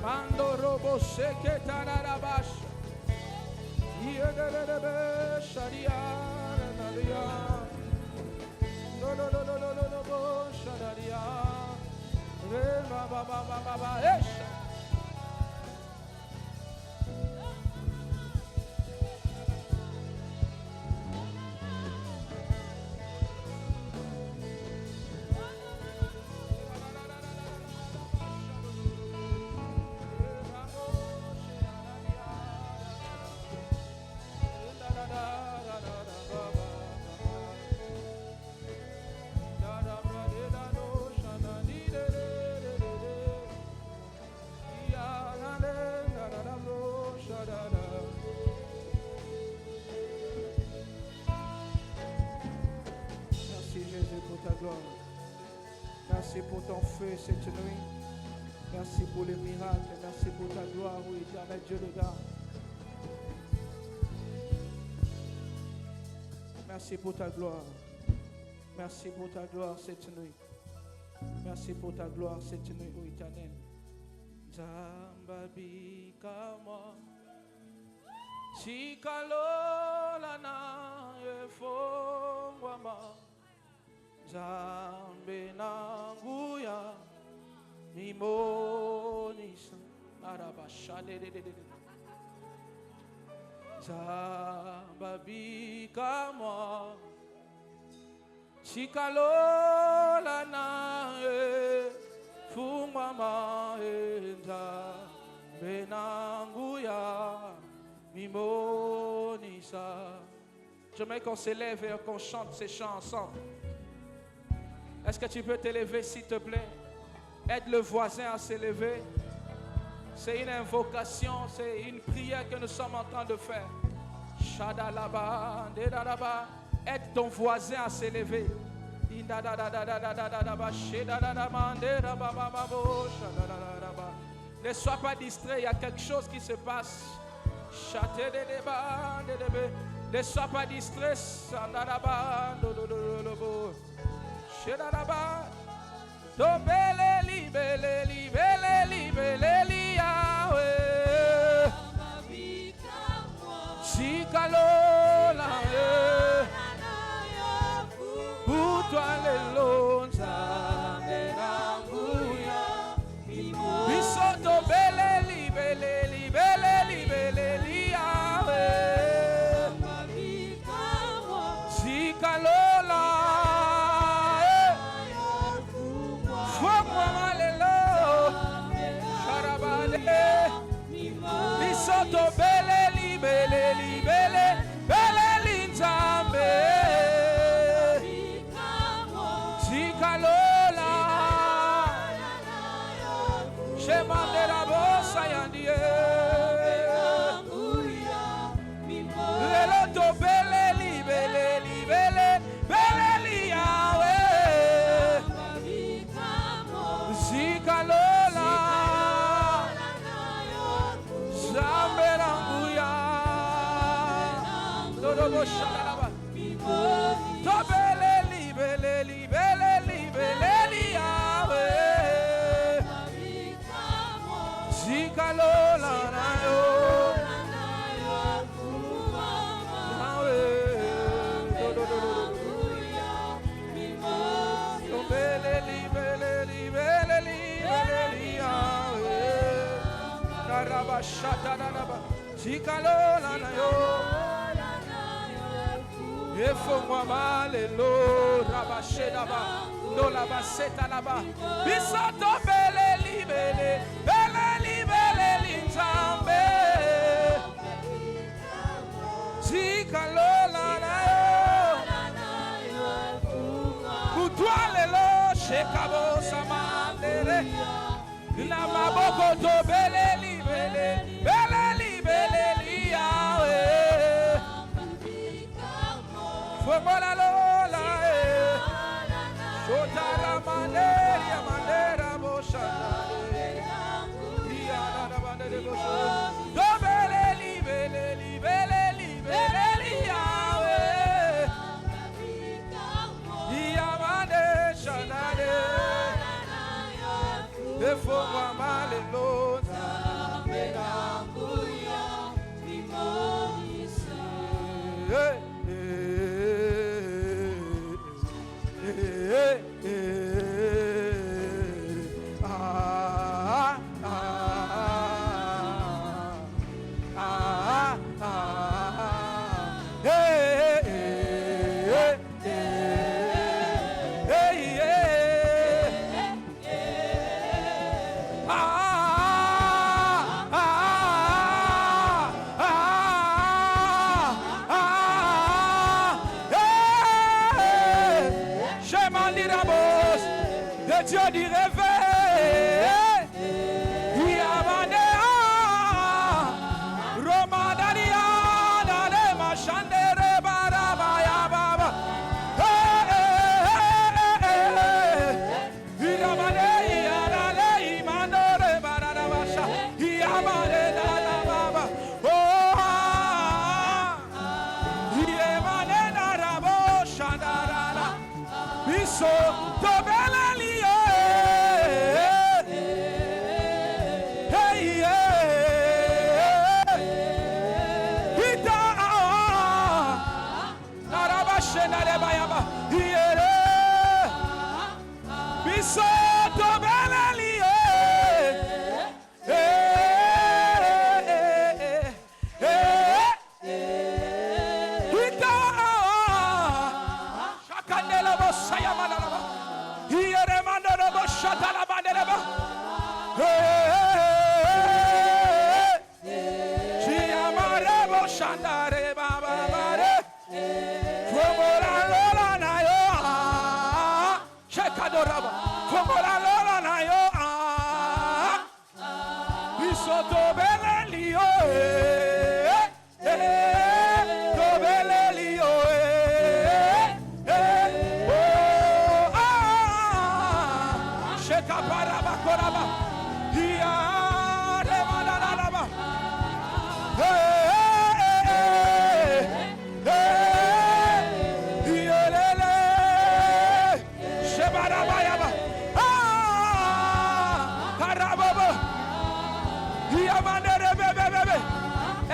Mando robo seke tararabash. Yedebe sharia nadia. No shadaria. Re ba esha. Merci pour ton feu cette nuit. Merci pour le miracle. Merci pour ta gloire, oui, éternel Dieu de garde. Merci pour ta gloire. Merci pour ta gloire cette nuit. Merci pour ta gloire cette nuit, oui, éternel. Zambabi kama Chikalola na efongwama Zambe nanguya Mimonisa Arabashade Zambabi kama Chikalola na efongwama Zambe nanguya Mimonisa. J'aimerais qu'on s'élève et qu'on chante ces chants ensemble. Est-ce que tu peux t'élever s'il te plaît? Aide le voisin à s'élever. C'est une invocation, c'est une prière que nous sommes en train de faire. Shadalaba, dedalaba. Aide ton voisin à s'élever. Ne sois pas distrait, il y a quelque chose qui se passe. Ne sois pas distrait. Pour toi les lonza Bisoto beleli beleli beleli beleli awe Sikalola Fomwa malelo Sharabale Bisoto beleli beleli beleli beleli nzambe Sikalola Shemandera bosa yandie Lelo to beleli beleli beleli beleli yawe Sikalola Samberanguya Dodobo shalalaba To beleli beleli beleli beleli yawe Sikalola nayo nawe To beleli beleli beleli beleli yawe Karabashata nanaba Sikalola nayo Efongwa malelo Rabashedaba Dola baseta laba Bisoto beleli beleli beleli beleli nzambe Sikalola nayo Kutwa lelo Shekabo samalere La maboko to beleli beleli beleli beleli yawe Fomola lola Shotara manderia mandera bosha Iana da bandere bosha To beleli beleli beleli beleli yawe Iamande shanade Efongwa malelo Dieu dit réveille. Yamanea, Romadaria, Dale Machandere Barabaya Baba. Yamanea, Dale Imandore Barabasha. Yamanea, Baba. Oh, Yamanea, Rabo Shandara. Biso, Tobelali.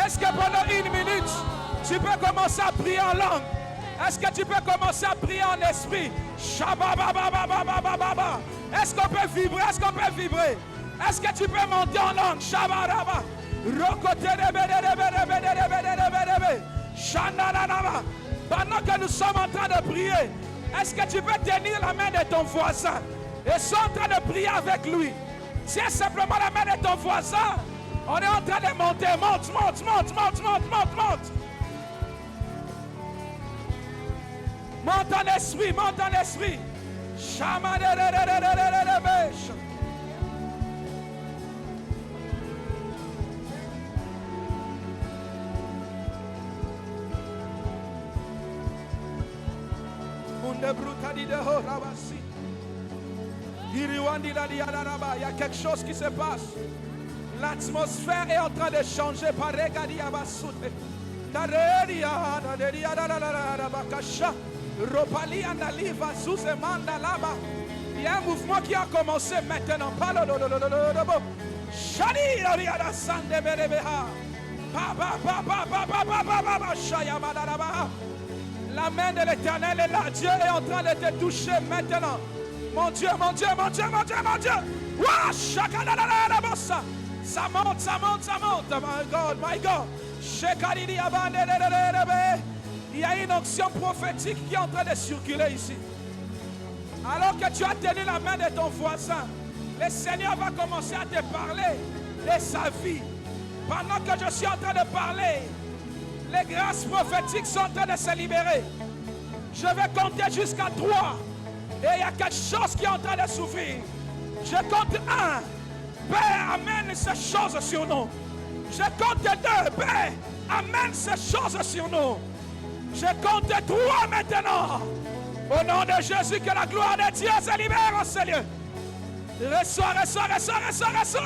Est-ce que pendant une minute, tu peux commencer à prier en langue? Est-ce que tu peux commencer à prier en esprit? Est-ce qu'on peut vibrer? Est-ce qu'on peut vibrer? Est-ce que tu peux monter en langue? Pendant que nous sommes en train de prier, est-ce que tu peux tenir la main de ton voisin et sont en train de prier avec lui? Tiens simplement la main de ton voisin. On est en train de monter. Monte, monte, monte, monte, monte, monte, monte. Monte en esprit, monte en esprit. Il y a quelque chose qui se passe. L'atmosphère est en train de changer. Il y a un mouvement qui a commencé maintenant. La main de l'Éternel est là. Dieu est en train de te toucher maintenant. Mon Dieu, mon Dieu, mon Dieu, mon Dieu, mon Dieu. Ça monte, ça monte, ça monte. My God, my God. Il y a une onction prophétique qui est en train de circuler ici. Alors que tu as tenu la main de ton voisin, le Seigneur va commencer à te parler de sa vie. Pendant que je suis en train de parler, les grâces prophétiques sont en train de se libérer. Je vais compter jusqu'à 3. Et il y a quelque chose qui est en train de s'ouvrir. Je compte 1. Père, amène ces choses sur nous. Je compte 2. Père, amène ces choses sur nous. Je compte 3 maintenant. Au nom de Jésus, que la gloire de Dieu se libère en ce lieu. Reçois, reçois, reçois, reçois, reçois.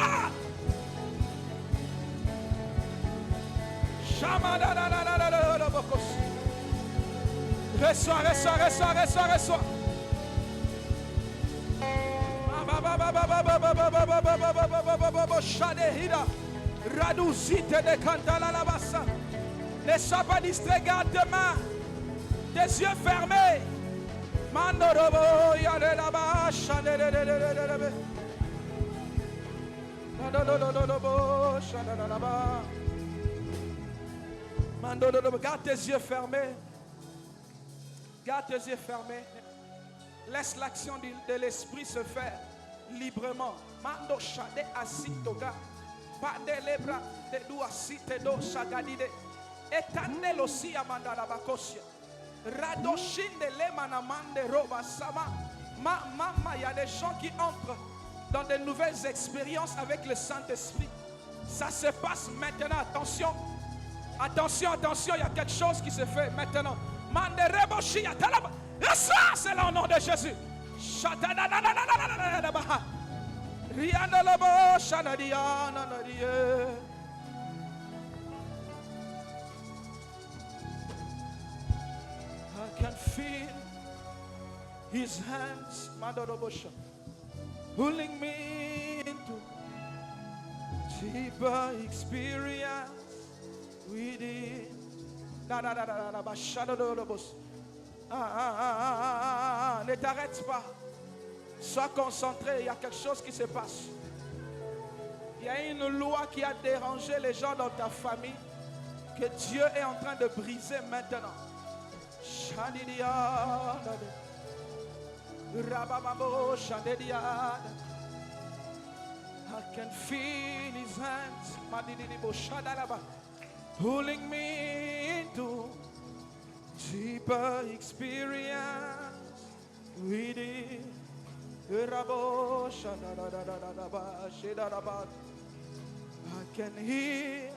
Reçois, reçois, reçois, reçois, reçois. Radouzite de Kantala la bassa. Ne sois pas distrait, garde tes mains, tes yeux fermés. Mandorobo yale la bassa. Garde tes yeux fermés. Garde tes yeux fermés. Laisse l'action de l'esprit se faire librement. Mando shade asitoga. Pande lebra de du asite do shagadide. Etane losi amanda la bakosia. Radoshinde le manamande roba sama. Mama, il y a des gens qui entrent dans de nouvelles expériences avec le Saint-Esprit. Ça se passe maintenant. Attention. Attention, attention, il y a quelque chose qui se fait maintenant. Ça, c'est le nom de Jésus. I can feel his hands pulling me into deeper experience within. Ne t'arrête pas. Sois concentré. Il y a quelque chose qui se passe. Il y a une loi qui a dérangé les gens dans ta famille que Dieu est en train de briser maintenant. I can feel his hands pulling me into deeper experience within. I can hear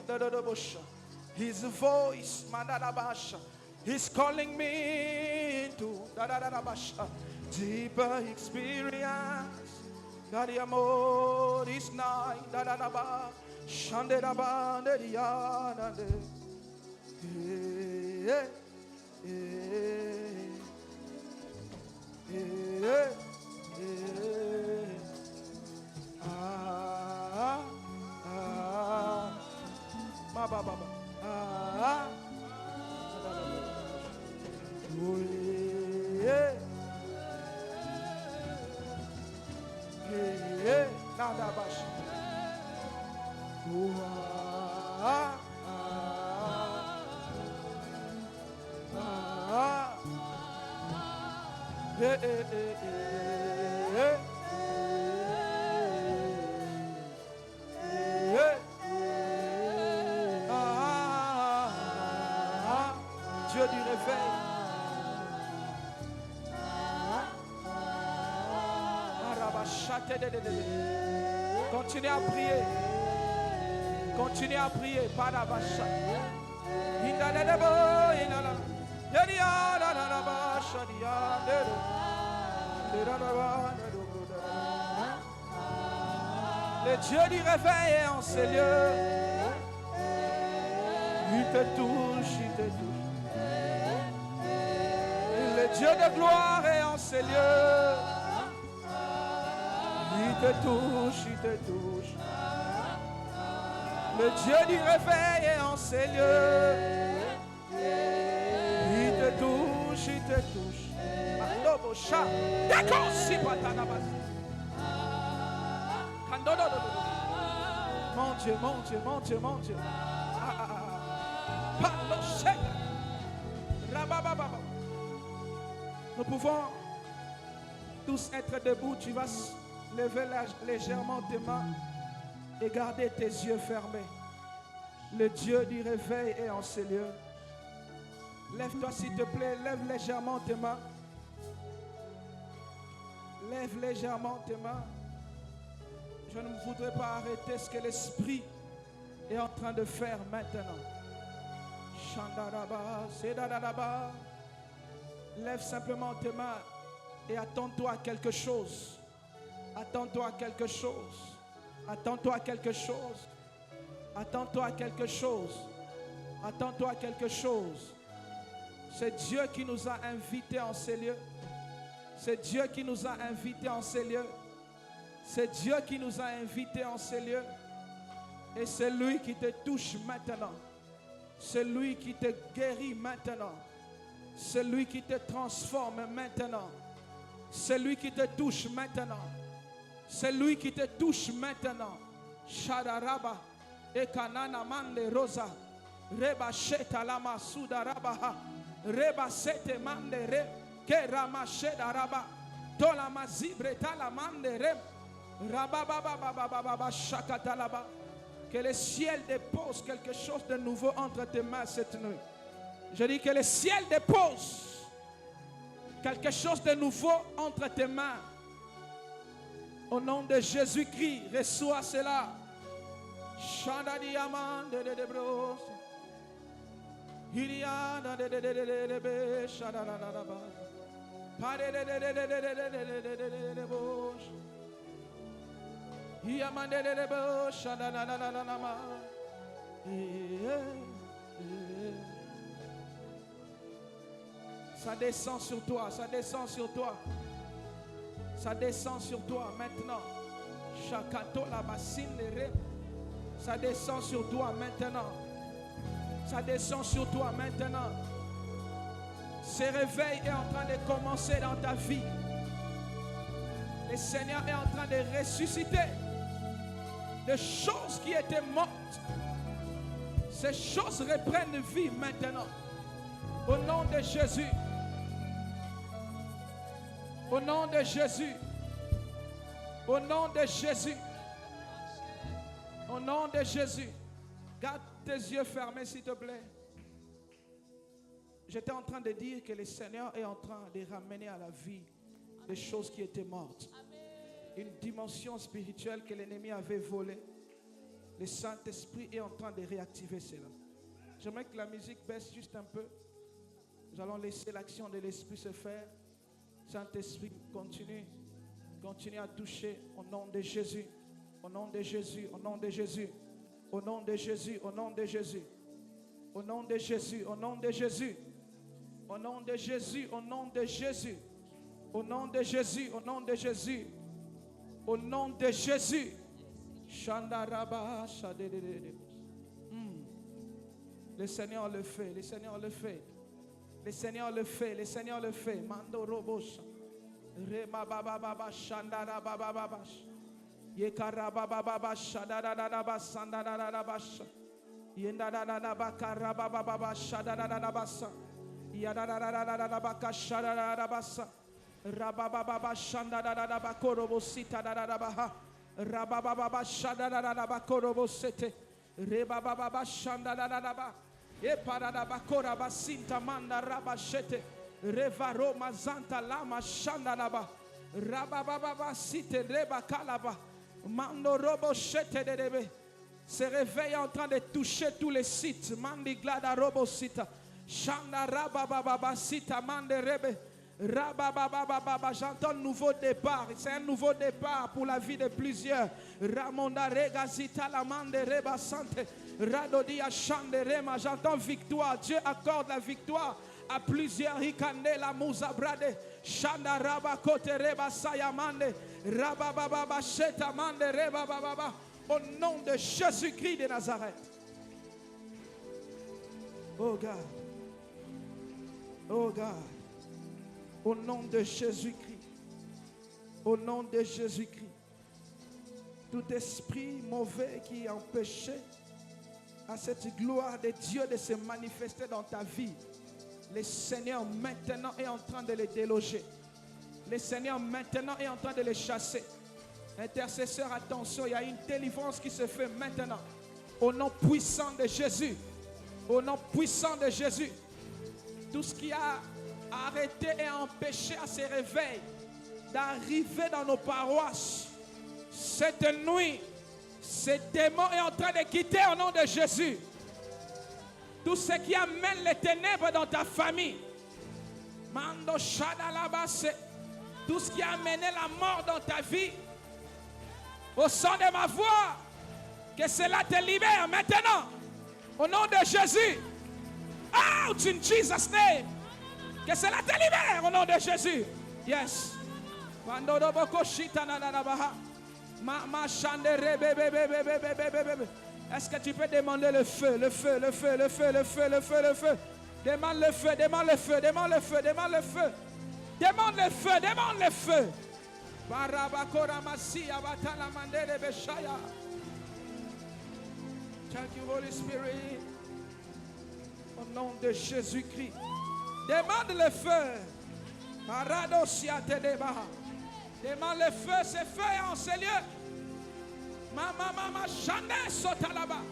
his voice. He's calling me into deeper experience. God, the amor is nigh. Shanderaba, Neriana. Dieu du réveil. Continuez à prier. Continuez à prier. Le Dieu du réveil est en ces lieux. Il te touche, il te touche. Le Dieu de gloire est en ces lieux. Il te touche, il te touche. Le Dieu du réveil est en ces lieux. Il te touche, il te touche. Mon Dieu, mon Dieu, mon Dieu, mon Dieu. Nous pouvons tous être debout. Tu vas lever légèrement tes mains et garder tes yeux fermés. Le Dieu du réveil est en ces lieux. Lève-toi s'il te plaît. Lève légèrement tes mains. Lève légèrement tes mains. Je ne voudrais pas arrêter ce que l'Esprit est en train de faire maintenant. Shandaraba, Sedaraba. Lève simplement tes mains et attends-toi à quelque chose. Attends-toi à quelque chose. Attends-toi à quelque chose. Attends-toi à quelque chose. Attends-toi à quelque chose. C'est Dieu qui nous a invités en ces lieux. C'est Dieu qui nous a invités en ces lieux. C'est Dieu qui nous a invités en ces lieux. Et c'est lui qui te touche maintenant. C'est lui qui te guérit maintenant. C'est lui qui te transforme maintenant. C'est lui qui te touche maintenant. C'est lui qui te touche maintenant. Shadaraba ekanana mande rosa reba sheta lama sudarabaha reba sete mande re kerama shedaraba tola mazibre tala mande re rababa shakatalaba. Que le ciel dépose quelque chose de nouveau entre tes mains cette nuit. Je dis que le ciel dépose quelque chose de nouveau entre tes mains. Au nom de Jésus-Christ, reçois cela. Chanda diamant de bros. Hiriana de be chanda na na ba. Pare de bos. Hiamande de bo chanda na na na ma. Ça descend sur toi, ça descend sur toi. Ça descend sur toi maintenant. Chakato la bassine de ré. Ça descend sur toi maintenant. Ça descend sur toi maintenant. Ce réveil est en train de commencer dans ta vie. Le Seigneur est en train de ressusciter des choses qui étaient mortes. Ces choses reprennent vie maintenant. Au nom de Jésus. Au nom de Jésus. Au nom de Jésus. Au nom de Jésus. Garde tes yeux fermés s'il te plaît. J'étais en train de dire que le Seigneur est en train de ramener à la vie des choses qui étaient mortes. Une dimension spirituelle que l'ennemi avait volée. Le Saint-Esprit est en train de réactiver cela. J'aimerais que la musique baisse juste un peu. Nous allons laisser l'action de l'Esprit se faire. Saint-Esprit, continue. Continue à toucher au nom de Jésus. Au nom de Jésus. Au nom de Jésus. Au nom de Jésus. Au nom de Jésus. Au nom de Jésus. Au nom de Jésus. Au nom de Jésus. Au nom de Jésus. Au nom de Jésus. Au nom de Jésus. Au nom de Jésus. Shandaraba shadedede. Le Seigneur le fait. Le Seigneur le fait. Le Seigneur le fait. Le Seigneur le fait. Mando robosha. Rema baba baba shandara baba baba. Yekara baba baba shadara baba sandara baba. Yendara baba karaba baba shadara baba. Yadara baba shadara baba. Rababa baba shandara baba korobo sita baba. Rababa baba shadara baba korobo sete. Reba baba shandara baba. E parada bakora basinta manda rabashete revaro mazanta lama shandalaba rababa site reba kalaba mando robo shete derebe. Ce réveil est en train de toucher tous les sites. Mandi glada robo sita shanda rababa sita mande rebe rababa. J'entends un nouveau départ. C'est un nouveau départ pour la vie de plusieurs. Ramonda rega zita la mande reba sante. Radodia Chanderema, j'entends victoire. Dieu accorde la victoire à plusieurs. Hikande la Muzabrade, Chandaraba Kote Reba Sayamande, Rabababa Shetamande Reba Baba. Au nom de Jésus-Christ de Nazareth. Oh God. Oh God. Au nom de Jésus-Christ. Au nom de Jésus-Christ. Tout esprit mauvais qui empêchait à cette gloire de Dieu de se manifester dans ta vie, le Seigneur maintenant est en train de les déloger. Le Seigneur maintenant est en train de les chasser. Intercesseur, attention, il y a une délivrance qui se fait maintenant. Au nom puissant de Jésus. Au nom puissant de Jésus. Tout ce qui a arrêté et empêché à ce réveil d'arriver dans nos paroisses, cette nuit, ce démon est en train de quitter au nom de Jésus. Tout ce qui amène les ténèbres dans ta famille. Mando Shadalabase. Tout ce qui a amené la mort dans ta vie. Au son de ma voix. Que cela te libère maintenant. Au nom de Jésus. Out in Jesus' name. Que cela te libère au nom de Jésus. Yes. Mando Doboko Shita Nanabaha. Est-ce que tu peux demander le feu, le feu, le feu, le feu, le feu, le feu, le feu? Demande le feu, demande le feu, demande le feu, demande le feu. Demande le feu, demande le feu. Thank you, Holy Spirit. Au nom de Jésus-Christ. Demande le feu. Demande le feu, c'est feu en ces lieux. Maman, jamais saute là-bas.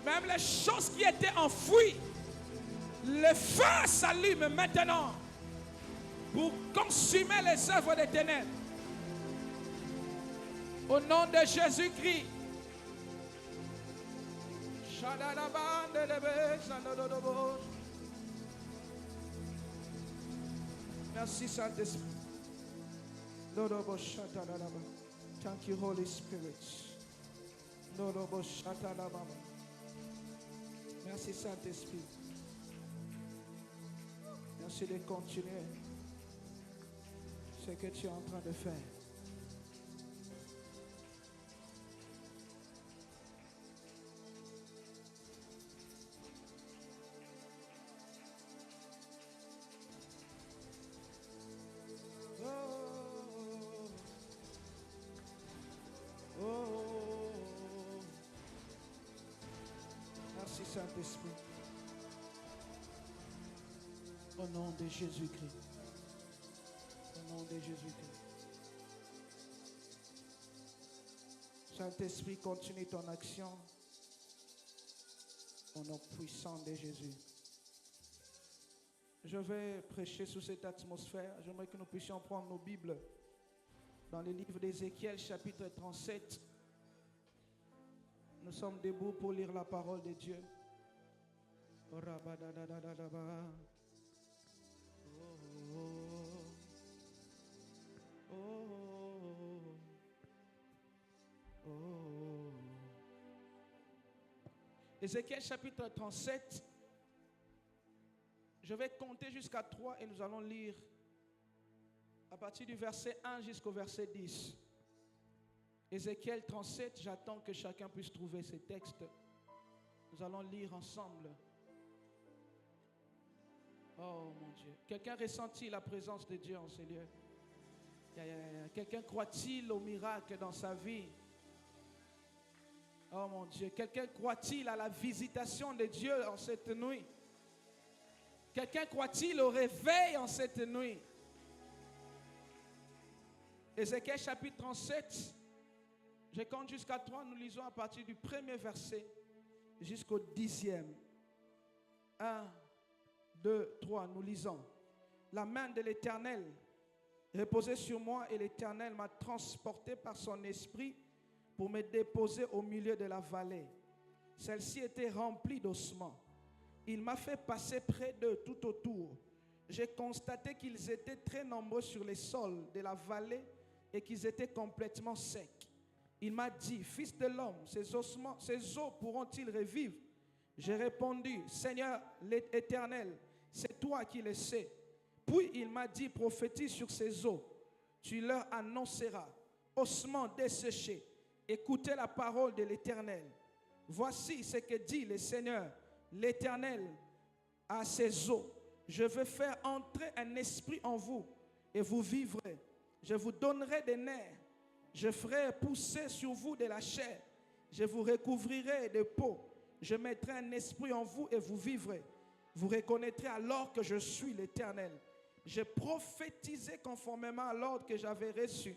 Même les choses qui étaient enfouies, le feu s'allume maintenant pour consumer les œuvres des ténèbres. Au nom de Jésus-Christ. Merci Saint-Esprit. Thank you, Holy Spirit. Merci Saint-Esprit. Merci de continuer ce que tu es en train de faire. Merci Saint-Esprit. Au nom de Jésus-Christ. Au nom de Jésus-Christ. Saint-Esprit, continue ton action. Au nom puissant de Jésus. Je vais prêcher sous cette atmosphère. J'aimerais que nous puissions prendre nos Bibles dans le livre d'Ézéchiel, chapitre 37. Nous sommes debout pour lire la parole de Dieu. Ézéchiel chapitre 37. Je vais compter jusqu'à 3 et nous allons lire à partir du verset 1 jusqu'au verset 10. Ézéchiel 37, j'attends que chacun puisse trouver ces textes. Nous allons lire ensemble. Oh mon Dieu. Quelqu'un ressentit la présence de Dieu en ces lieux? Quelqu'un croit-il au miracle dans sa vie? Oh mon Dieu. Quelqu'un croit-il à la visitation de Dieu en cette nuit? Quelqu'un croit-il au réveil en cette nuit? Ézéchiel chapitre 37. Je compte jusqu'à 3, nous lisons à partir du premier verset jusqu'au 10e. 1, 2, 3, nous lisons. La main de l'Éternel reposait sur moi et l'Éternel m'a transporté par son esprit pour me déposer au milieu de la vallée. Celle-ci était remplie d'ossements. Il m'a fait passer près d'eux tout autour. J'ai constaté qu'ils étaient très nombreux sur les sols de la vallée et qu'ils étaient complètement secs. Il m'a dit, fils de l'homme, ces os pourront-ils revivre? J'ai répondu, Seigneur l'Éternel, c'est toi qui le sais. Puis il m'a dit, prophétise sur ces os. Tu leur annonceras, ossements desséchés, écoutez la parole de l'Éternel. Voici ce que dit le Seigneur, l'Éternel, à ces os. Je veux faire entrer un esprit en vous et vous vivrez. Je vous donnerai des nerfs. Je ferai pousser sur vous de la chair. Je vous recouvrirai de peau. Je mettrai un esprit en vous et vous vivrez. Vous reconnaîtrez alors que je suis l'Éternel. Je prophétisais conformément à l'ordre que j'avais reçu.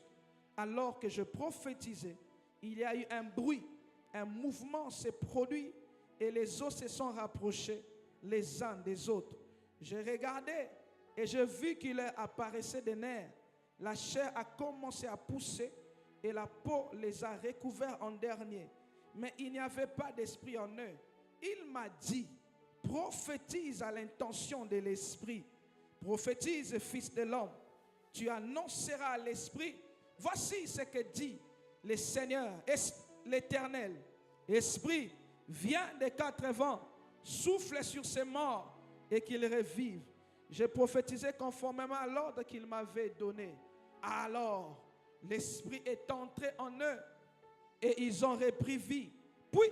Alors que je prophétisais, il y a eu un bruit, un mouvement s'est produit et les os se sont rapprochés les uns des autres. Je regardais et je vis qu'il apparaissait des nerfs. La chair a commencé à pousser et la peau les a recouverts en dernier. Mais il n'y avait pas d'esprit en eux. Il m'a dit, prophétise à l'intention de l'esprit. Prophétise, fils de l'homme. Tu annonceras à l'esprit, voici ce que dit le Seigneur, l'Éternel. Esprit, viens des quatre vents, souffle sur ces morts et qu'ils revivent. J'ai prophétisé conformément à l'ordre qu'il m'avait donné. Alors, l'Esprit est entré en eux et ils ont repris vie. Puis,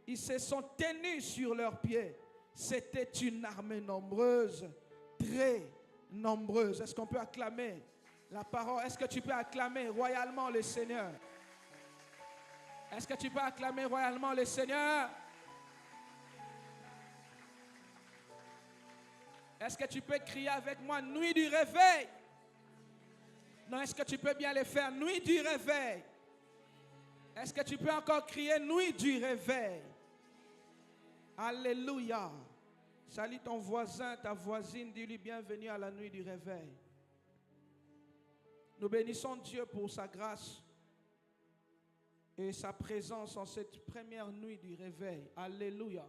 Ils se sont tenus sur leurs pieds. C'était une armée nombreuse, très nombreuse. Est-ce qu'on peut acclamer la parole? Est-ce que tu peux acclamer royalement le Seigneur? Est-ce que tu peux acclamer royalement le Seigneur? Est-ce que tu peux crier avec moi, nuit du réveil? Non, est-ce que tu peux bien le faire, nuit du réveil? Est-ce que tu peux encore crier, nuit du réveil? Alléluia. Salue ton voisin, ta voisine, dis-lui bienvenue à la nuit du réveil. Nous bénissons Dieu pour sa grâce et sa présence en cette première nuit du réveil. Alléluia.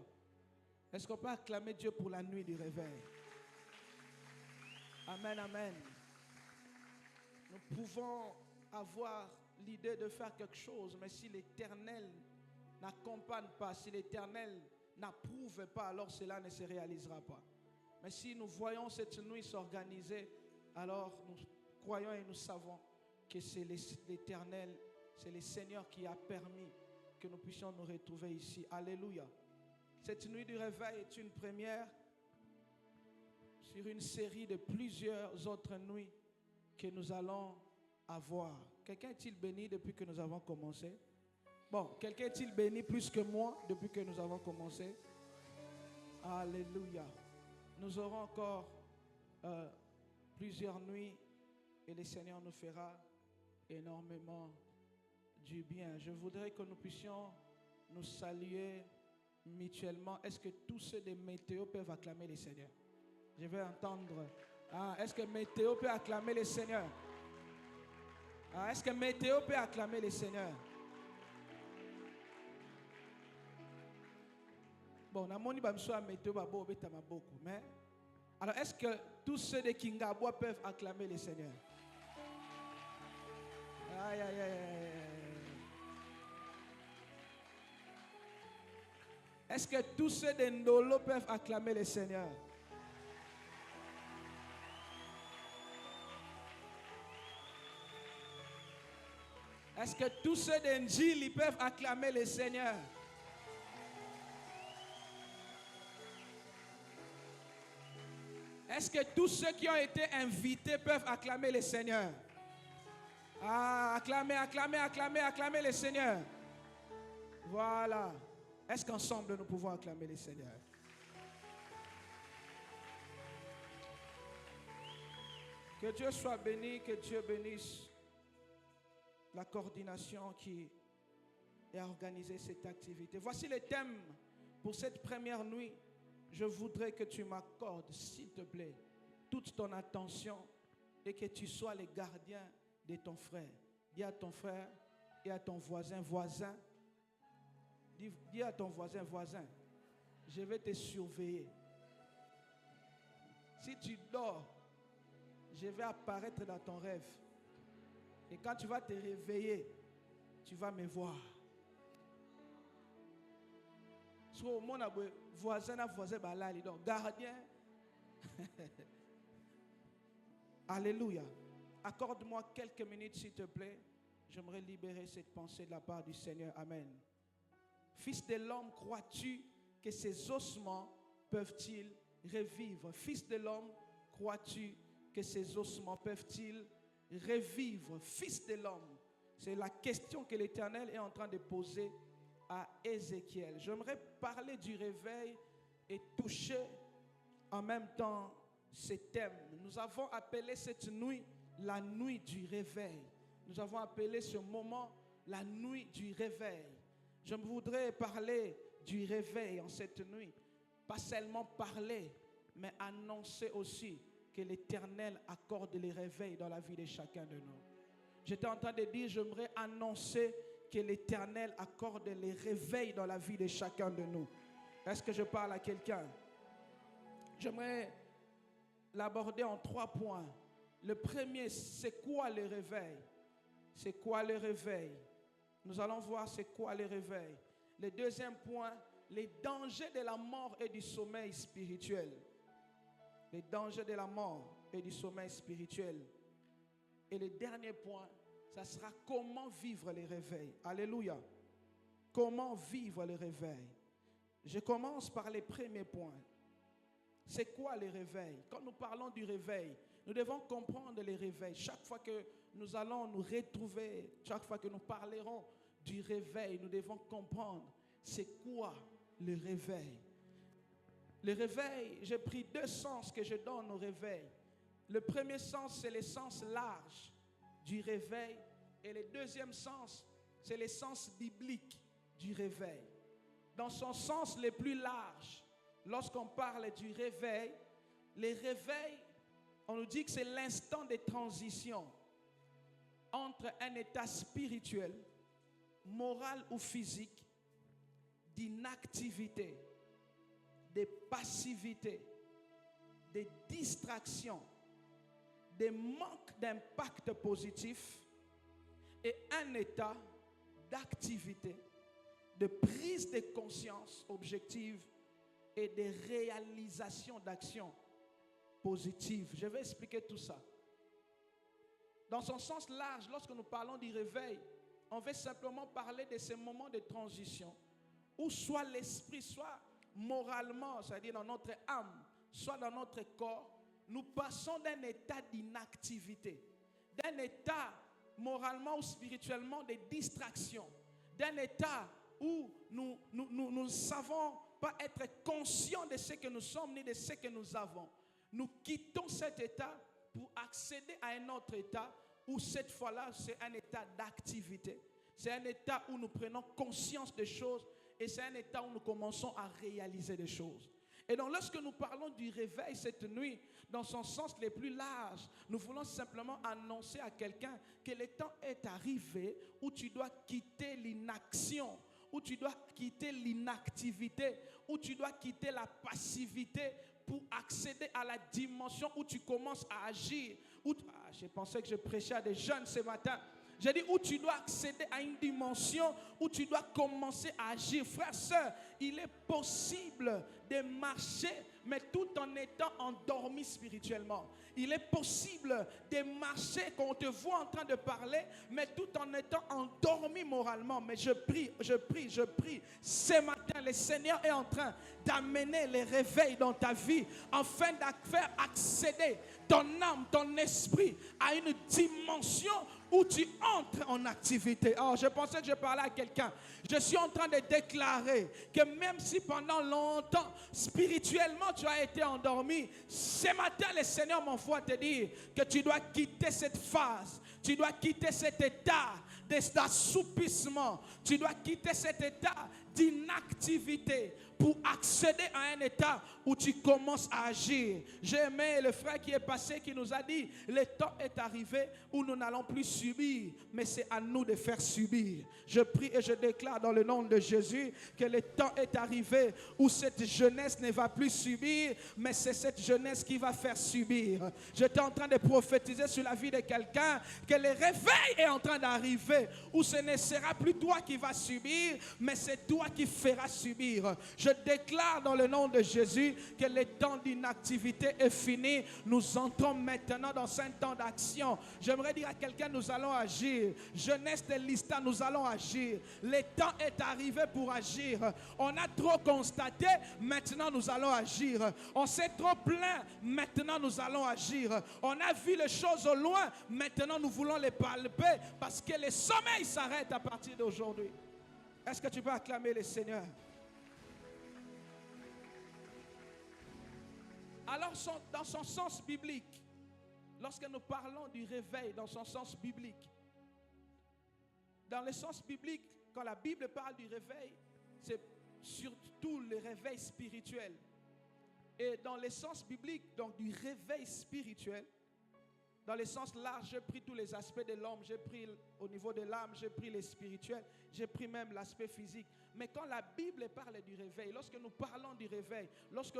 Est-ce qu'on peut acclamer Dieu pour la nuit du réveil? Amen, amen. Nous pouvons avoir l'idée de faire quelque chose, mais si l'Éternel n'accompagne pas, si l'Éternel n'approuve pas, alors cela ne se réalisera pas. Mais si nous voyons cette nuit s'organiser, alors nous croyons et nous savons que c'est l'Éternel, c'est le Seigneur qui a permis que nous puissions nous retrouver ici. Alléluia. Cette nuit du réveil est une première sur une série de plusieurs autres nuits que nous allons avoir. Quelqu'un est-il béni depuis que nous avons commencé? Bon, quelqu'un est-il béni plus que moi depuis que nous avons commencé? Alléluia. Nous aurons encore plusieurs nuits et le Seigneur nous fera énormément du bien. Je voudrais que nous puissions nous saluer mutuellement. Est-ce que tous ceux des météos peuvent acclamer le Seigneur? Je vais entendre. Est-ce que météo peut acclamer le Seigneur? Est-ce que météo peut acclamer le Seigneur? Bon, mais alors est-ce que tous ceux de Kingaboua peuvent acclamer le Seigneur? Aïe, aïe, aïe, aïe. Est-ce que tous ceux de Ndolo peuvent acclamer le Seigneur? Est-ce que tous ceux d'Enjili peuvent acclamer le Seigneur? Est-ce que tous ceux qui ont été invités peuvent acclamer le Seigneur? Acclamer, acclamer, acclamer, acclamer le Seigneur. Voilà. Est-ce qu'ensemble nous pouvons acclamer le Seigneur? Que Dieu soit béni, que Dieu bénisse la coordination qui a organisé cette activité. Voici le thème pour cette première nuit. Je voudrais que tu m'accordes, s'il te plaît, toute ton attention et que tu sois le gardien de ton frère. Dis à ton frère et à ton voisin, dis à ton voisin, je vais te surveiller. Si tu dors, je vais apparaître dans ton rêve. Et quand tu vas te réveiller, tu vas me voir. So, mon voisin, donc gardien. Alléluia. Accorde-moi quelques minutes, s'il te plaît. J'aimerais libérer cette pensée de la part du Seigneur. Amen. Fils de l'homme, crois-tu que ces ossements peuvent-ils revivre? Fils de l'homme, crois-tu que ces ossements peuvent-ils revivre? Fils de l'homme. C'est la question que l'Éternel est en train de poser à Ézéchiel. J'aimerais parler du réveil et toucher en même temps ce thème. Nous avons appelé cette nuit la nuit du réveil. Nous avons appelé ce moment la nuit du réveil. Je voudrais parler du réveil en cette nuit. Pas seulement parler, mais annoncer aussi que l'Éternel accorde les réveils dans la vie de chacun de nous. J'étais en train de dire, j'aimerais annoncer que l'Éternel accorde les réveils dans la vie de chacun de nous. Est-ce que je parle à quelqu'un? J'aimerais l'aborder en 3 points. Le premier, c'est quoi le réveil? C'est quoi le réveil? Nous allons voir c'est quoi le réveil. Le deuxième point, les dangers de la mort et du sommeil spirituel. Les dangers de la mort et du sommeil spirituel. Et le dernier point, ça sera comment vivre les réveils. Alléluia. Comment vivre les réveils. Je commence par les premiers points. C'est quoi les réveils? Quand nous parlons du réveil, nous devons comprendre les réveils. Chaque fois que nous allons nous retrouver, chaque fois que nous parlerons du réveil, nous devons comprendre c'est quoi le réveil. Le réveil, j'ai pris deux sens que je donne au réveil. Le premier sens, c'est le sens large du réveil. Et le deuxième sens, c'est le sens biblique du réveil. Dans son sens le plus large, lorsqu'on parle du réveil, le réveil, on nous dit que c'est l'instant de transition entre un état spirituel, moral ou physique, d'inactivité, de passivité, de distraction, de manque d'impact positif et un état d'activité, de prise de conscience objective et de réalisation d'actions positives. Je vais expliquer tout ça. Dans son sens large, lorsque nous parlons du réveil, on veut simplement parler de ces moments de transition où soit l'esprit, soit moralement, c'est-à-dire dans notre âme, soit dans notre corps, nous passons d'un état d'inactivité, d'un état moralement ou spirituellement de distraction, d'un état où nous ne savons pas être conscients de ce que nous sommes ni de ce que nous avons. Nous quittons cet état pour accéder à un autre état où cette fois-là c'est un état d'activité. C'est un état où nous prenons conscience des choses et c'est un état où nous commençons à réaliser des choses. Et donc lorsque nous parlons du réveil cette nuit, dans son sens le plus large, nous voulons simplement annoncer à quelqu'un que le temps est arrivé où tu dois quitter l'inaction, où tu dois quitter l'inactivité, où tu dois quitter la passivité pour accéder à la dimension où tu commences à agir. Je pensais que je prêchais à des jeunes ce matin. J'ai dit où tu dois accéder à une dimension où tu dois commencer à agir. Frères, sœurs, il est possible de marcher, mais tout en étant endormi spirituellement. Il est possible de marcher quand on te voit en train de parler, mais tout en étant endormi moralement. Mais je prie. Ce matin, le Seigneur est en train d'amener les réveils dans ta vie afin de faire accéder ton âme, ton esprit à une dimension où tu entres en activité. Oh, je pensais que je parlais à quelqu'un. Je suis en train de déclarer que même si pendant longtemps, spirituellement, tu as été endormi, ce matin, le Seigneur m'envoie te dire que tu dois quitter cette phase. Tu dois quitter cet état d'assoupissement. Tu dois quitter cet état d'inactivité pour accéder à un état où tu commences à agir. J'ai aimé le frère qui est passé, qui nous a dit, le temps est arrivé où nous n'allons plus subir, mais c'est à nous de faire subir. Je prie et je déclare dans le nom de Jésus que le temps est arrivé où cette jeunesse ne va plus subir, mais c'est cette jeunesse qui va faire subir. J'étais en train de prophétiser sur la vie de quelqu'un que le réveil est en train d'arriver où ce ne sera plus toi qui vas subir, mais c'est toi qui feras subir. Je déclare dans le nom de Jésus que le temps d'inactivité est fini. Nous entrons maintenant dans un temps d'action. J'aimerais dire à quelqu'un, nous allons agir. Jeunesse de Lista, nous allons agir. Le temps est arrivé pour agir. On a trop constaté, maintenant nous allons agir. On s'est trop plaint, maintenant nous allons agir. On a vu les choses au loin, maintenant nous voulons les palper parce que le sommeil s'arrête à partir d'aujourd'hui. Est-ce que tu peux acclamer le Seigneur? Alors, dans son sens biblique, lorsque nous parlons du réveil, dans son sens biblique, dans le sens biblique, quand la Bible parle du réveil, c'est surtout le réveil spirituel. Et dans le sens biblique, donc du réveil spirituel, dans le sens large, j'ai pris tous les aspects de l'homme, j'ai pris au niveau de l'âme, j'ai pris les spirituels, j'ai pris même l'aspect physique. Mais quand la Bible parle du réveil, lorsque nous parlons du réveil, lorsque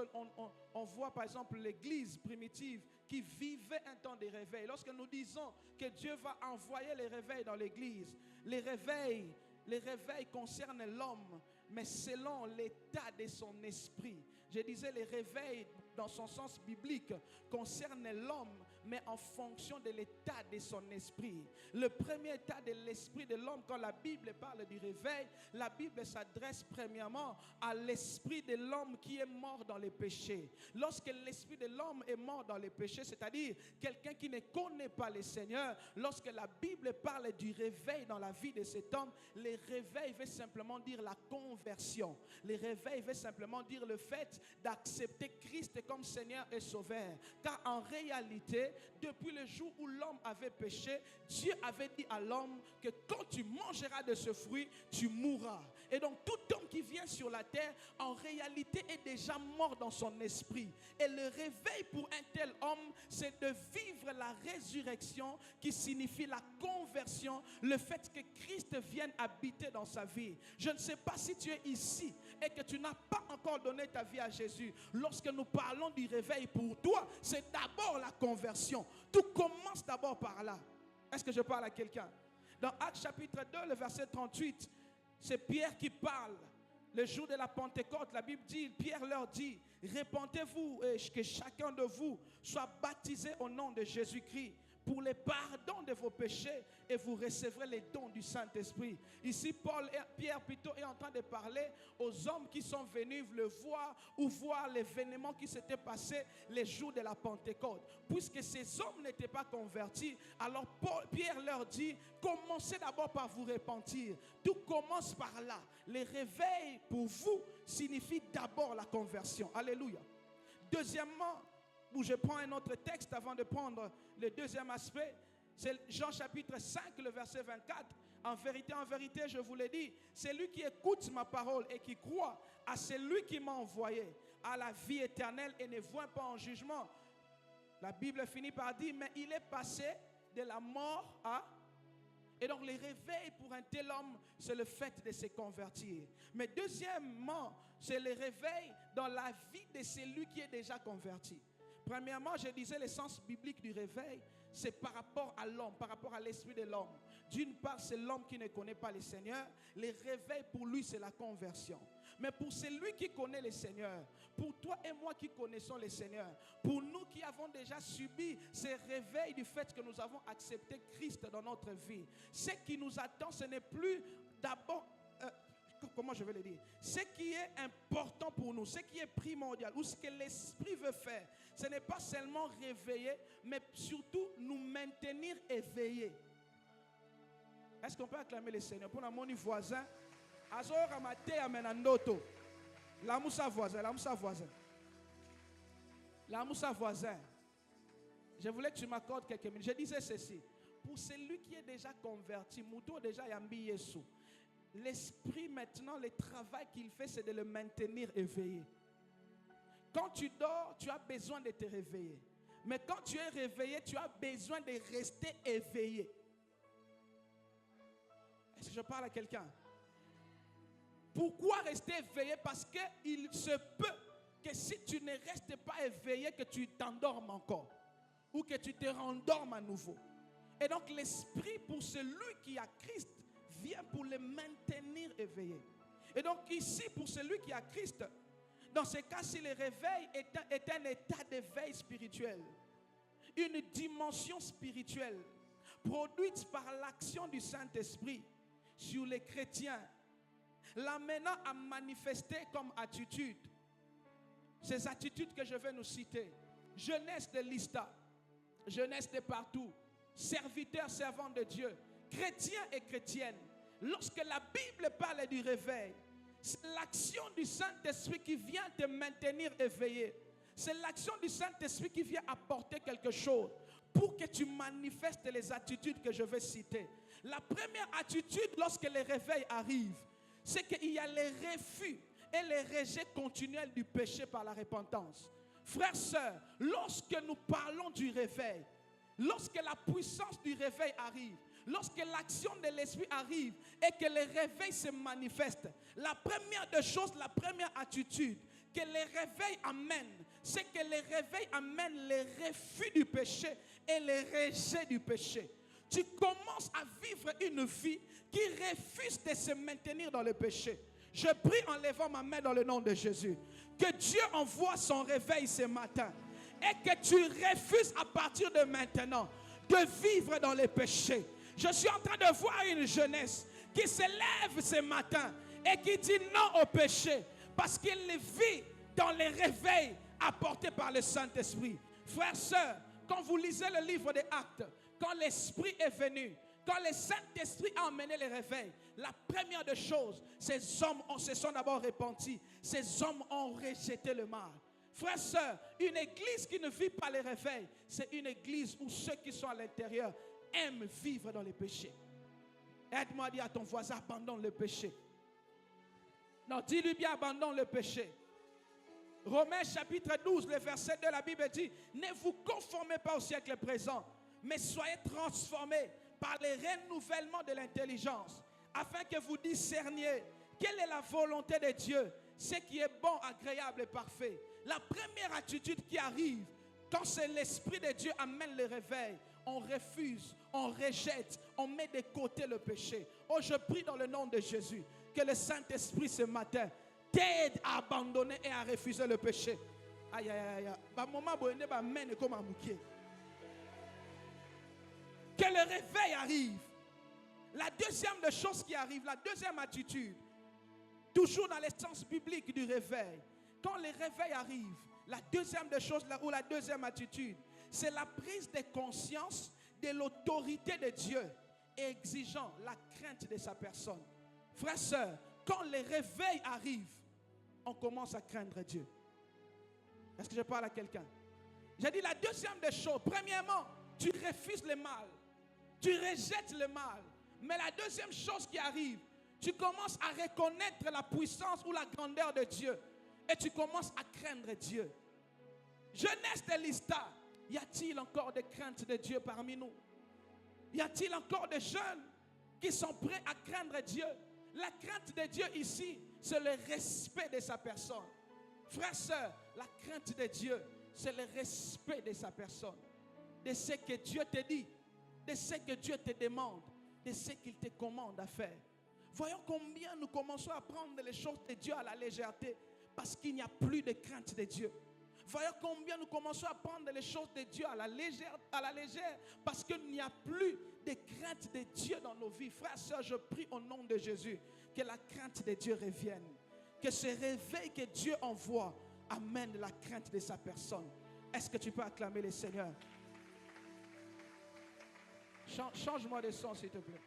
on voit par exemple l'église primitive qui vivait un temps de réveil, lorsque nous disons que Dieu va envoyer les réveils dans l'église, les réveils concernent l'homme, mais selon l'état de son esprit. Je disais les réveils dans son sens biblique, concerne l'homme, mais en fonction de l'état de son esprit. Le premier état de l'esprit de l'homme, quand la Bible parle du réveil, la Bible s'adresse premièrement à l'esprit de l'homme qui est mort dans les péchés. Lorsque l'esprit de l'homme est mort dans les péchés, c'est-à-dire quelqu'un qui ne connaît pas le Seigneur, lorsque la Bible parle du réveil dans la vie de cet homme, le réveil veut simplement dire la conversion. Le réveil veut simplement dire le fait d'accepter Christ comme Seigneur et Sauveur. Car en réalité, depuis le jour où l'homme avait péché, Dieu avait dit à l'homme que quand tu mangeras de ce fruit, tu mourras. Et donc tout homme qui vient sur la terre, en réalité est déjà mort dans son esprit. Et le réveil pour un tel homme, c'est de vivre la résurrection qui signifie la conversion, le fait que Christ vienne habiter dans sa vie. Je ne sais pas si tu es ici et que tu n'as pas encore donné ta vie à Jésus. Lorsque nous parlons du réveil pour toi, c'est d'abord la conversion. Tout commence d'abord par là. Est-ce que je parle à quelqu'un? Dans Actes chapitre 2, le verset 38, c'est Pierre qui parle. Le jour de la Pentecôte, la Bible dit, Pierre leur dit, répentez-vous et que chacun de vous soit baptisé au nom de Jésus-Christ pour le pardon de vos péchés et vous recevrez les dons du Saint-Esprit. Ici, Pierre plutôt est en train de parler aux hommes qui sont venus le voir ou voir l'événement qui s'était passé les jours de la Pentecôte. Puisque ces hommes n'étaient pas convertis, alors Pierre leur dit, commencez d'abord par vous repentir. Tout commence par là. Le réveil pour vous signifie d'abord la conversion. Alléluia. Deuxièmement, où je prends un autre texte avant de prendre le deuxième aspect, c'est Jean chapitre 5, le verset 24. En vérité, je vous l'ai dit, celui qui écoute ma parole et qui croit à celui qui m'a envoyé, à la vie éternelle et ne voit pas en jugement. La Bible finit par dire, mais il est passé de la mort à... Et donc le réveil pour un tel homme, c'est le fait de se convertir. Mais deuxièmement, c'est le réveil dans la vie de celui qui est déjà converti. Premièrement, je disais le sens biblique du réveil, c'est par rapport à l'homme, par rapport à l'esprit de l'homme. D'une part, c'est l'homme qui ne connaît pas le Seigneur. Le réveil pour lui, c'est la conversion. Mais pour celui qui connaît le Seigneur, pour toi et moi qui connaissons le Seigneur, pour nous qui avons déjà subi ce réveil du fait que nous avons accepté Christ dans notre vie, ce qui nous attend, ce n'est plus d'abord... comment je vais le dire? Ce qui est important pour nous, ce qui est primordial, ou ce que l'Esprit veut faire, ce n'est pas seulement réveiller, mais surtout nous maintenir éveillés. Est-ce qu'on peut acclamer le Seigneur? Pour mon voisin, la moussa voisin, la moussa voisin. La moussa voisin. Je voulais que tu m'accordes quelques minutes. Je disais ceci. Pour celui qui est déjà converti, Mouto déjà yambi Yesu. L'esprit maintenant, le travail qu'il fait, c'est de le maintenir éveillé. Quand tu dors, tu as besoin de te réveiller. Mais quand tu es réveillé, tu as besoin de rester éveillé. Est-ce que je parle à quelqu'un? Pourquoi rester éveillé? Parce qu'il se peut que si tu ne restes pas éveillé, que tu t'endormes encore. Ou que tu te rendormes à nouveau. Et donc l'esprit pour celui qui a Christ vient pour le maintenir éveillé. Et donc ici, pour celui qui a Christ, dans ce cas-ci, le réveil est un état d'éveil spirituel. Une dimension spirituelle produite par l'action du Saint-Esprit sur les chrétiens, l'amenant à manifester comme attitude. Ces attitudes que je vais nous citer: jeunesse de Lystre, jeunesse de partout, serviteurs, servants de Dieu, chrétiens et chrétiennes. Lorsque la Bible parle du réveil, c'est l'action du Saint-Esprit qui vient te maintenir éveillé. C'est l'action du Saint-Esprit qui vient apporter quelque chose pour que tu manifestes les attitudes que je vais citer. La première attitude lorsque le réveil arrive, c'est qu'il y a le refus et le rejet continuel du péché par la repentance. Frères, sœurs, lorsque nous parlons du réveil, lorsque la puissance du réveil arrive, lorsque l'action de l'esprit arrive et que le réveil se manifeste, la première des choses, la première attitude que le réveil amène, c'est que le réveil amène le refus du péché et le rejet du péché. Tu commences à vivre une vie qui refuse de se maintenir dans le péché. Je prie en levant ma main dans le nom de Jésus. Que Dieu envoie son réveil ce matin. Et que tu refuses à partir de maintenant de vivre dans les péchés. Je suis en train de voir une jeunesse qui se lève ce matin et qui dit non au péché. Parce qu'il vit dans les réveils apportés par le Saint-Esprit. Frères, sœurs, quand vous lisez le livre des Actes, quand l'Esprit est venu, quand le Saint-Esprit a emmené les réveils, la première des choses, ces hommes se sont d'abord repentis. Ces hommes ont rejeté le mal. Frères, sœurs, une église qui ne vit pas les réveils, c'est une église où ceux qui sont à l'intérieur aiment vivre dans les péchés. Aide-moi à dire à ton voisin, abandonne le péché. Non, dis-lui bien, abandonne le péché. Romains chapitre 12, le verset 2, la Bible dit, ne vous conformez pas au siècle présent, mais soyez transformés par le renouvellement de l'intelligence, afin que vous discerniez quelle est la volonté de Dieu, ce qui est bon, agréable et parfait. La première attitude qui arrive, quand c'est l'Esprit de Dieu amène le réveil, on refuse, on rejette, on met de côté le péché. Oh, je prie dans le nom de Jésus, que le Saint-Esprit ce matin t'aide à abandonner et à refuser le péché. Aïe, aïe, aïe. Que le réveil arrive. La deuxième des choses qui arrive, la deuxième attitude, toujours dans l'essence biblique du réveil, quand le réveil arrive, la deuxième des choses, ou la deuxième attitude, c'est la prise de conscience de l'autorité de Dieu et exigeant la crainte de sa personne. Frères, sœurs, quand le réveil arrive, on commence à craindre Dieu. Est-ce que je parle à quelqu'un? J'ai dit la deuxième des choses, premièrement, tu refuses le mal. Tu rejettes le mal. Mais la deuxième chose qui arrive, tu commences à reconnaître la puissance ou la grandeur de Dieu. Et tu commences à craindre Dieu. Jeunesse de l'Ista, y a-t-il encore des craintes de Dieu parmi nous? Y a-t-il encore des jeunes qui sont prêts à craindre Dieu? La crainte de Dieu ici, c'est le respect de sa personne. Frères, sœurs, la crainte de Dieu, c'est le respect de sa personne. De ce que Dieu te dit, de ce que Dieu te demande, de ce qu'il te commande à faire. Voyons combien nous commençons à prendre les choses de Dieu à la légèreté parce qu'il n'y a plus de crainte de Dieu. Voyons combien nous commençons à prendre les choses de Dieu à la légère parce qu'il n'y a plus de crainte de Dieu dans nos vies. Frères, sœurs, je prie au nom de Jésus que la crainte de Dieu revienne. Que ce réveil que Dieu envoie amène la crainte de sa personne. Est-ce que tu peux acclamer le Seigneur? Change-moi de son, s'il te plaît.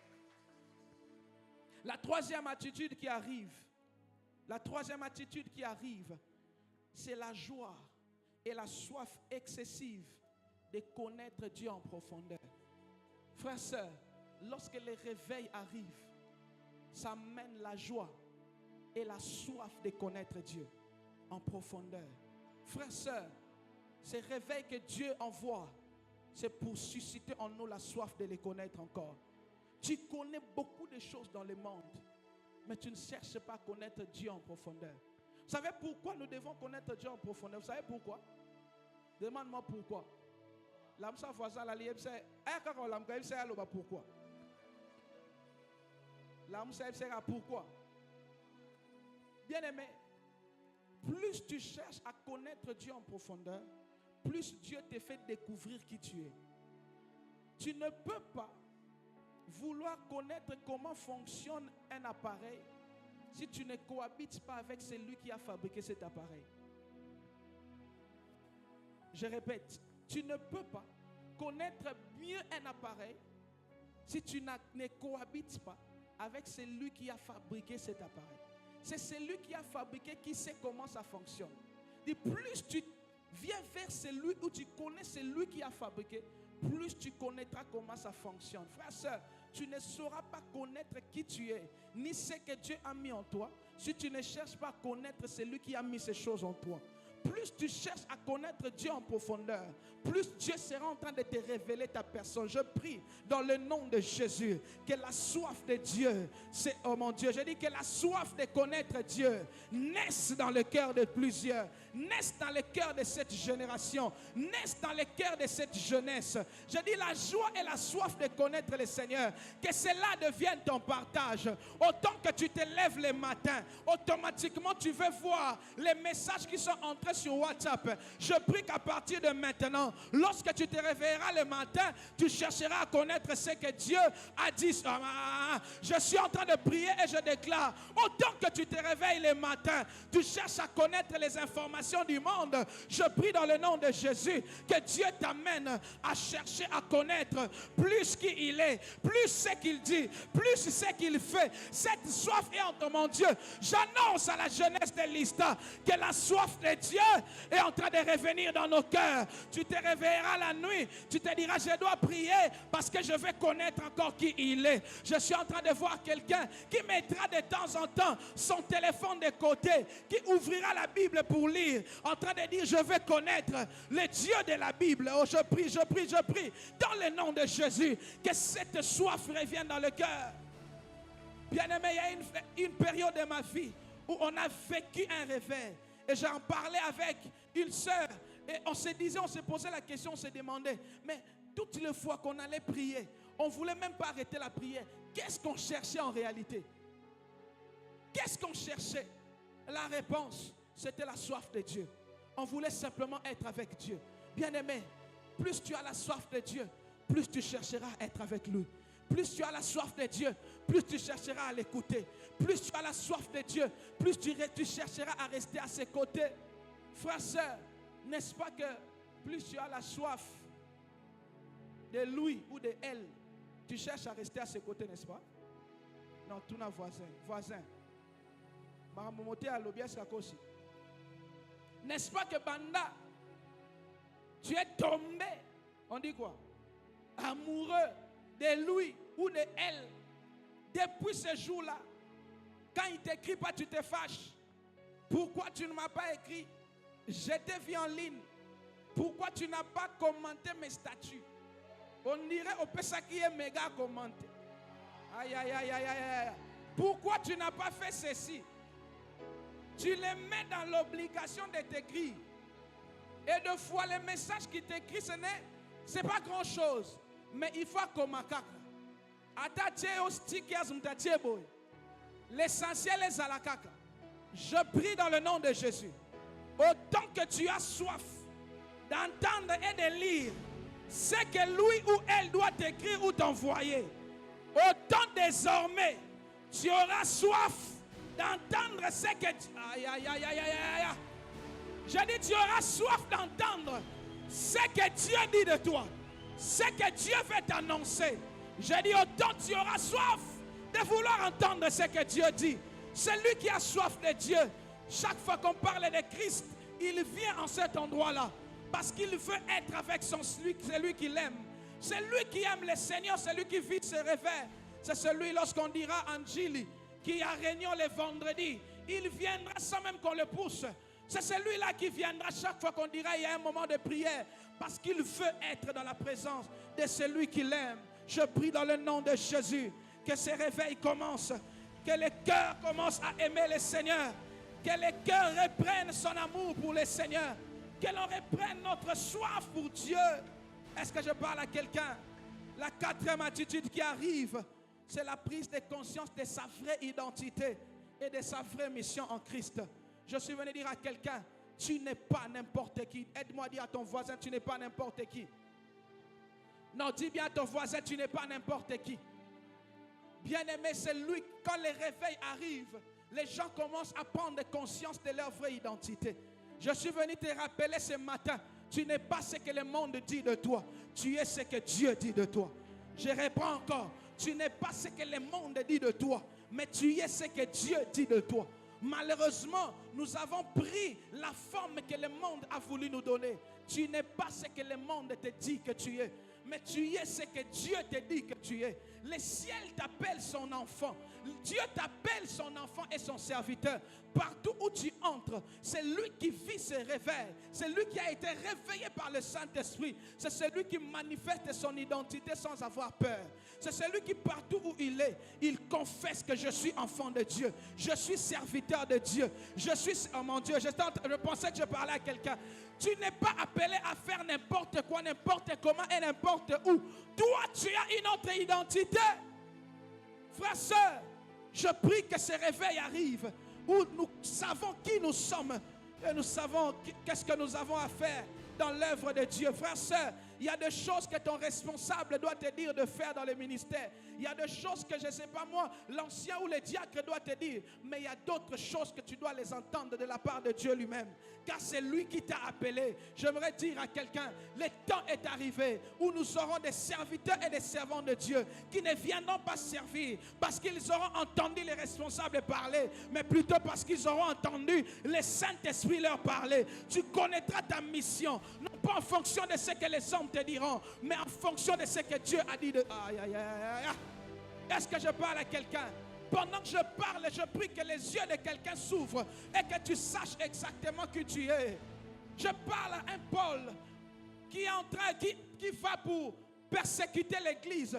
La troisième attitude qui arrive, c'est la joie et la soif excessive de connaître Dieu en profondeur. Frères, sœurs, lorsque le réveil arrive, ça amène la joie et la soif de connaître Dieu en profondeur. Frères, sœurs, ce réveil que Dieu envoie, c'est pour susciter en nous la soif de les connaître encore. Tu connais beaucoup de choses dans le monde, mais tu ne cherches pas à connaître Dieu en profondeur. Vous savez pourquoi nous devons connaître Dieu en profondeur? Vous savez pourquoi? Demande-moi pourquoi. L'amsa voisin la lié c'est pourquoi? L'amsa pourquoi? Bien-aimé, plus tu cherches à connaître Dieu en profondeur, plus Dieu te fait découvrir qui tu es. Tu ne peux pas vouloir connaître comment fonctionne un appareil si tu ne cohabites pas avec celui qui a fabriqué cet appareil. Je répète, tu ne peux pas connaître mieux un appareil si tu ne cohabites pas avec celui qui a fabriqué cet appareil. C'est celui qui a fabriqué qui sait comment ça fonctionne. Et plus tu viens vers celui où tu connais celui qui a fabriqué, plus tu connaîtras comment ça fonctionne. Frère, sœur, tu ne sauras pas connaître qui tu es, ni ce que Dieu a mis en toi, si tu ne cherches pas à connaître celui qui a mis ces choses en toi. plus tu cherches à connaître Dieu en profondeur, plus Dieu sera en train de te révéler ta personne. Je prie dans le nom de Jésus que la soif de Dieu, c'est, oh mon Dieu, je dis que la soif de connaître Dieu naisse dans le cœur de plusieurs, naisse dans le cœur de cette génération, naisse dans le cœur de cette jeunesse. Je dis la joie et la soif de connaître le Seigneur, que cela devienne ton partage. Autant que tu te lèves le matin, automatiquement tu veux voir les messages qui sont entrés sur WhatsApp. Je prie qu'à partir de maintenant, lorsque tu te réveilleras le matin, tu chercheras à connaître ce que Dieu a dit. Je suis en train de prier et je déclare, autant que tu te réveilles le matin, tu cherches à connaître les informations du monde. Je prie dans le nom de Jésus que Dieu t'amène à chercher à connaître plus qui il est, plus ce qu'il dit, plus ce qu'il fait. Cette soif est entre mon Dieu. J'annonce à la jeunesse de l'Ista que la soif de Dieu est en train de revenir dans nos cœurs. Tu te réveilleras la nuit, tu te diras je dois prier parce que je veux connaître encore qui il est. Je suis en train de voir quelqu'un qui mettra de temps en temps son téléphone de côté, qui ouvrira la Bible pour lire, en train de dire je veux connaître le Dieu de la Bible. Oh, je prie dans le nom de Jésus que cette soif revienne dans le cœur. Bien-aimé, il y a une période de ma vie où on a vécu un réveil. Et j'en parlais avec une sœur. Et on se posait la question, on se demandait, mais toutes les fois qu'on allait prier, on ne voulait même pas arrêter la prière. Qu'est-ce qu'on cherchait en réalité? Qu'est-ce qu'on cherchait? La réponse, c'était la soif de Dieu. On voulait simplement être avec Dieu. Bien-aimé, plus tu as la soif de Dieu, plus tu chercheras à être avec lui. Plus tu as la soif de Dieu, plus tu chercheras à l'écouter. Plus tu as la soif de Dieu, plus tu chercheras à rester à ses côtés. Frère, sœur, n'est-ce pas que plus tu as la soif de lui ou de elle, tu cherches à rester à ses côtés, n'est-ce pas? Non, tout n'a voisin. N'est-ce pas que Banda, tu es tombé, on dit quoi? Amoureux de lui ou de elle. Depuis ce jour-là, quand il ne t'écrit pas, tu te fâches. Pourquoi tu ne m'as pas écrit? Je t'ai vu en ligne. Pourquoi tu n'as pas commenté mes statuts? On dirait au PSA qui est méga commenté. Aïe, aïe, aïe, aïe, aïe. Pourquoi tu n'as pas fait ceci? Tu les mets dans l'obligation de t'écrire. Et de fois, les messages qui t'écrivent, ce n'est pas grand-chose. Mais il faut comme l'essentiel est à la caca. Je prie dans le nom de Jésus. Autant que tu as soif d'entendre et de lire ce que lui ou elle doit t'écrire ou t'envoyer, autant désormais tu auras soif d'entendre ce que aïe, aïe, aïe, aïe, aïe, aïe. Je dis tu auras soif d'entendre ce que Dieu dit de toi, ce que Dieu veut t'annoncer. Je dis autant tu auras soif de vouloir entendre ce que Dieu dit. Celui qui a soif de Dieu, chaque fois qu'on parle de Christ, il vient en cet endroit-là parce qu'il veut être avec celui qu'il aime. Celui qui aime le Seigneur, celui qui vit ses réveils. C'est celui, lorsqu'on dira Angeli, qui a réunion le vendredi, il viendra sans même qu'on le pousse. C'est celui-là qui viendra chaque fois qu'on dira il y a un moment de prière, parce qu'il veut être dans la présence de celui qu'il aime. Je prie dans le nom de Jésus que ces réveils commencent, que les cœurs commencent à aimer le Seigneur, que les cœurs reprennent son amour pour le Seigneur, que l'on reprenne notre soif pour Dieu. Est-ce que je parle à quelqu'un? La quatrième attitude qui arrive, c'est la prise de conscience de sa vraie identité et de sa vraie mission en Christ. Je suis venu dire à quelqu'un, tu n'es pas n'importe qui. Aide-moi à dire à ton voisin, tu n'es pas n'importe qui. Non, dis bien à ton voisin, tu n'es pas n'importe qui. Bien-aimé, c'est lui, quand les réveils arrivent, les gens commencent à prendre conscience de leur vraie identité. Je suis venu te rappeler ce matin, tu n'es pas ce que le monde dit de toi, tu es ce que Dieu dit de toi. Je reprends encore, tu n'es pas ce que le monde dit de toi, mais tu es ce que Dieu dit de toi. Malheureusement, nous avons pris la forme que le monde a voulu nous donner. Tu n'es pas ce que le monde te dit que tu es, mais tu es ce que Dieu te dit que tu es. Le ciel t'appelle son enfant. Dieu t'appelle son enfant et son serviteur. Partout où tu entres, c'est lui qui vit ses réveils. C'est lui qui a été réveillé par le Saint-Esprit. C'est celui qui manifeste son identité sans avoir peur. C'est celui qui, partout où il est, il confesse que je suis enfant de Dieu. Je suis serviteur de Dieu. Je suis... Oh mon Dieu, je pensais que je parlais à quelqu'un. Tu n'es pas appelé à faire n'importe quoi, n'importe comment et n'importe où. Toi, tu as une autre identité. Frères, sœurs, je prie que ce réveil arrive où nous savons qui nous sommes et nous savons qu'est-ce que nous avons à faire dans l'œuvre de Dieu. Frères, sœurs, il y a des choses que ton responsable doit te dire de faire dans le ministère. Il y a des choses que je ne sais pas moi, l'ancien ou le diacre doit te dire. Mais il y a d'autres choses que tu dois les entendre de la part de Dieu lui-même. Car c'est lui qui t'a appelé. J'aimerais dire à quelqu'un, le temps est arrivé où nous serons des serviteurs et des servants de Dieu qui ne viendront pas servir parce qu'ils auront entendu les responsables parler, mais plutôt parce qu'ils auront entendu le Saint-Esprit leur parler. Tu connaîtras ta mission, non pas en fonction de ce que les hommes te diront, mais en fonction de ce que Dieu a dit de... Aïe, aïe, aïe, aïe. Est-ce que je parle à quelqu'un? Pendant que je parle, je prie que les yeux de quelqu'un s'ouvrent et que tu saches exactement qui tu es. Je parle à un Paul qui est en train, qui va pour persécuter l'église.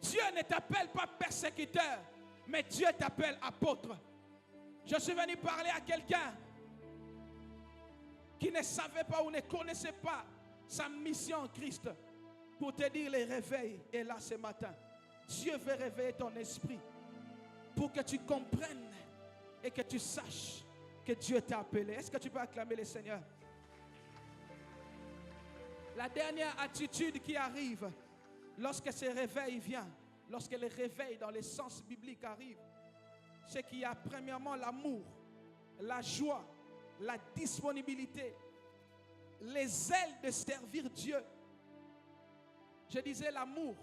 Dieu ne t'appelle pas persécuteur, mais Dieu t'appelle apôtre. Je suis venu parler à quelqu'un qui ne savait pas ou ne connaissait pas sa mission en Christ, pour te dire le réveil est là ce matin. Dieu veut réveiller ton esprit pour que tu comprennes et que tu saches que Dieu t'a appelé. Est-ce que tu peux acclamer le Seigneur? La dernière attitude qui arrive lorsque ce réveil vient, lorsque le réveil dans le sens biblique arrive, c'est qu'il y a premièrement l'amour, la joie, la disponibilité, les ailes de servir Dieu. Je disais l'amour,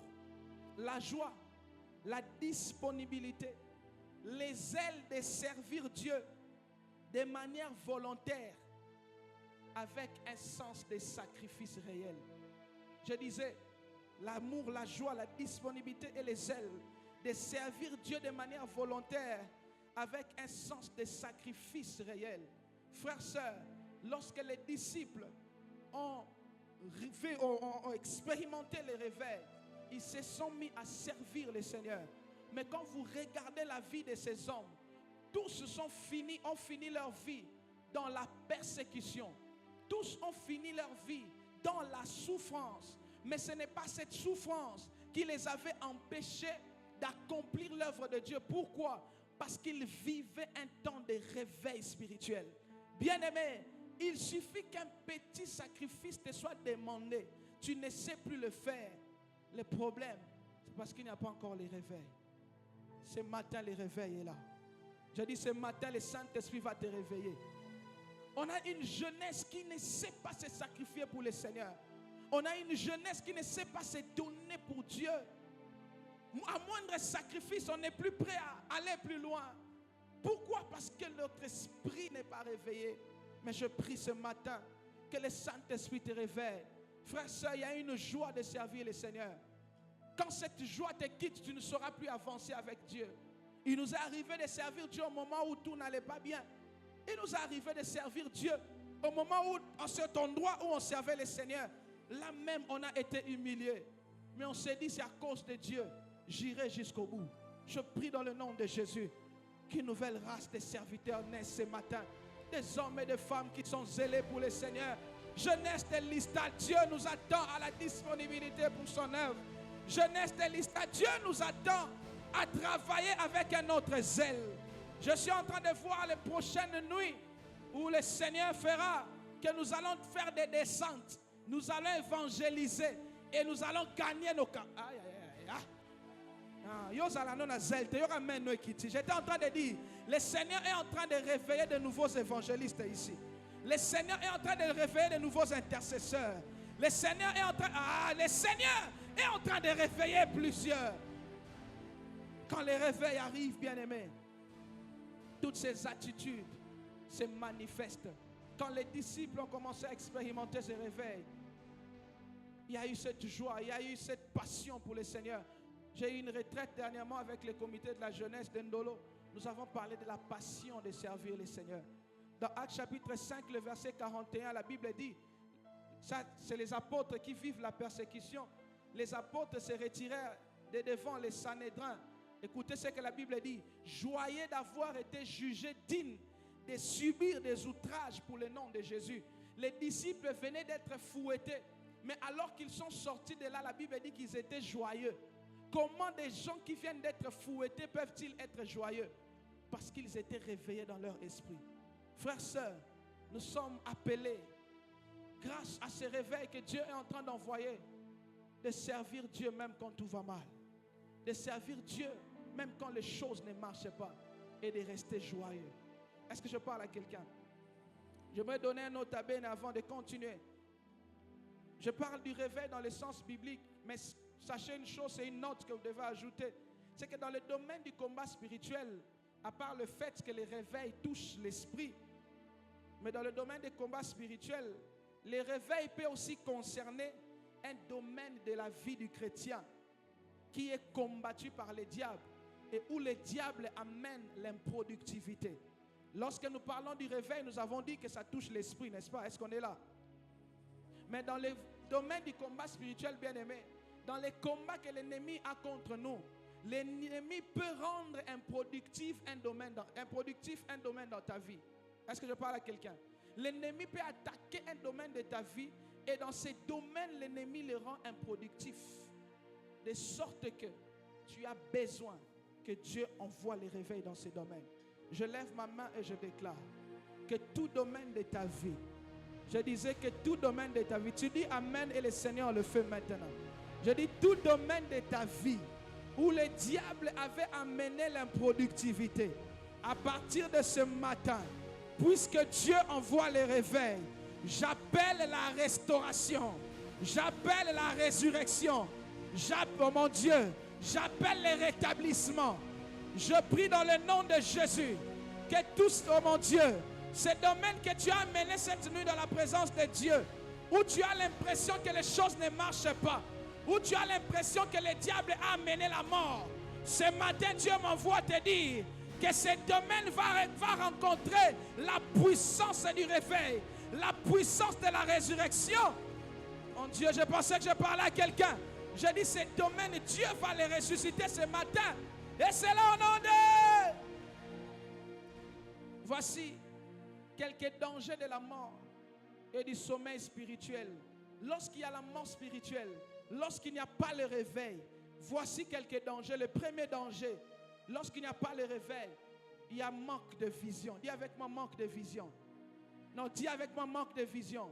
la joie, la disponibilité, les ailes de servir Dieu de manière volontaire avec un sens de sacrifice réel. Je disais l'amour, la joie, la disponibilité et les ailes de servir Dieu de manière volontaire avec un sens de sacrifice réel. Frères, sœurs, lorsque les disciples ont expérimenté le réveil, ils se sont mis à servir le Seigneur. Mais quand vous regardez la vie de ces hommes, tous ont fini leur vie dans la persécution. Tous ont fini leur vie dans la souffrance. Mais ce n'est pas cette souffrance qui les avait empêchés d'accomplir l'œuvre de Dieu. Pourquoi? Parce qu'ils vivaient un temps de réveil spirituel. Bien-aimé, il suffit qu'un petit sacrifice te soit demandé. Tu ne sais plus le faire. Le problème, c'est parce qu'il n'y a pas encore les réveils. Ce matin, le réveil est là. Je dis, ce matin, le Saint-Esprit va te réveiller. On a une jeunesse qui ne sait pas se sacrifier pour le Seigneur. On a une jeunesse qui ne sait pas se donner pour Dieu. À moindre sacrifice, on n'est plus prêt à aller plus loin. Pourquoi? Parce que notre esprit n'est pas réveillé. Mais je prie ce matin que le Saint-Esprit te réveille. Frère, sœur, il y a une joie de servir le Seigneur. Quand cette joie te quitte, tu ne sauras plus avancer avec Dieu. Il nous est arrivé de servir Dieu au moment où tout n'allait pas bien. Il nous est arrivé de servir Dieu au moment où, en cet endroit où on servait le Seigneur, là même on a été humilié. Mais on s'est dit, c'est à cause de Dieu, j'irai jusqu'au bout. Je prie dans le nom de Jésus qu'une nouvelle race de serviteurs naisse ce matin. Des hommes et des femmes qui sont zélés pour le Seigneur. Jeunesse de l'Istad, Dieu nous attend à la disponibilité pour son œuvre. Jeunesse de l'Istad, Dieu nous attend à travailler avec un autre zèle. Je suis en train de voir les prochaines nuits où le Seigneur fera que nous allons faire des descentes. Nous allons évangéliser et nous allons gagner nos camps. Aïe, aïe, aïe. J'étais en train de dire, le Seigneur est en train de réveiller de nouveaux évangélistes ici. Le Seigneur est en train de réveiller de nouveaux intercesseurs. Le Seigneur est en train de réveiller plusieurs. Quand les réveils arrivent, bien-aimés, toutes ces attitudes se manifestent. Quand les disciples ont commencé à expérimenter ces réveils, Il y a eu cette joie, il y a eu cette passion pour le Seigneur. J'ai eu une retraite dernièrement avec le comité de la jeunesse d'Endolo. Nous avons parlé de la passion de servir le Seigneur. Dans Actes chapitre 5, le verset 41, la Bible dit, ça, c'est les apôtres qui vivent la persécution. Les apôtres se retirèrent de devant les Sanhédrins. Écoutez ce que la Bible dit. Joyeux d'avoir été jugés dignes de subir des outrages pour le nom de Jésus. Les disciples venaient d'être fouettés. Mais alors qu'ils sont sortis de là, la Bible dit qu'ils étaient joyeux. Comment des gens qui viennent d'être fouettés peuvent-ils être joyeux? Parce qu'ils étaient réveillés dans leur esprit. Frères, sœurs, nous sommes appelés, grâce à ce réveil que Dieu est en train d'envoyer, de servir Dieu même quand tout va mal. De servir Dieu même quand les choses ne marchent pas. Et de rester joyeux. Est-ce que je parle à quelqu'un? Je vais donner un autre aben avant de continuer. Je parle du réveil dans le sens biblique, mais sachez une chose, c'est une note que vous devez ajouter. C'est que dans le domaine du combat spirituel, à part le fait que les réveils touchent l'esprit, mais dans le domaine des combats spirituels, les réveils peuvent aussi concerner un domaine de la vie du chrétien qui est combattu par le diable et où le diable amène l'improductivité. Lorsque nous parlons du réveil, nous avons dit que ça touche l'esprit, n'est-ce pas? Est-ce qu'on est là? Mais dans le domaine du combat spirituel, bien-aimé, dans les combats que l'ennemi a contre nous, l'ennemi peut rendre improductif un domaine dans ta vie. Est-ce que je parle à quelqu'un? L'ennemi peut attaquer un domaine de ta vie et dans ces domaines, l'ennemi le rend improductif. De sorte que tu as besoin que Dieu envoie les réveils dans ces domaines. Je lève ma main et je déclare que tout domaine de ta vie, je disais que tout domaine de ta vie, tu dis Amen et le Seigneur le fait maintenant. Je dis tout domaine de ta vie où le diable avait amené l'improductivité, à partir de ce matin, puisque Dieu envoie les réveils, j'appelle la restauration, j'appelle la résurrection, oh mon Dieu, j'appelle le rétablissement. Je prie dans le nom de Jésus que tous, oh mon Dieu, ces domaines que tu as amenés cette nuit dans la présence de Dieu, où tu as l'impression que les choses ne marchent pas, où tu as l'impression que le diable a amené la mort, ce matin Dieu m'envoie te dire que ce domaine va rencontrer la puissance du réveil, la puissance de la résurrection. Mon Dieu, je pensais que je parlais à quelqu'un. Je dis ce domaine, Dieu va les ressusciter ce matin. Et c'est là au nom de... Voici quelques dangers de la mort et du sommeil spirituel. Lorsqu'il y a la mort spirituelle, lorsqu'il n'y a pas le réveil, voici quelques dangers. Le premier danger, lorsqu'il n'y a pas le réveil, il y a manque de vision. Dis avec moi, manque de vision. Non, dis avec moi, manque de vision.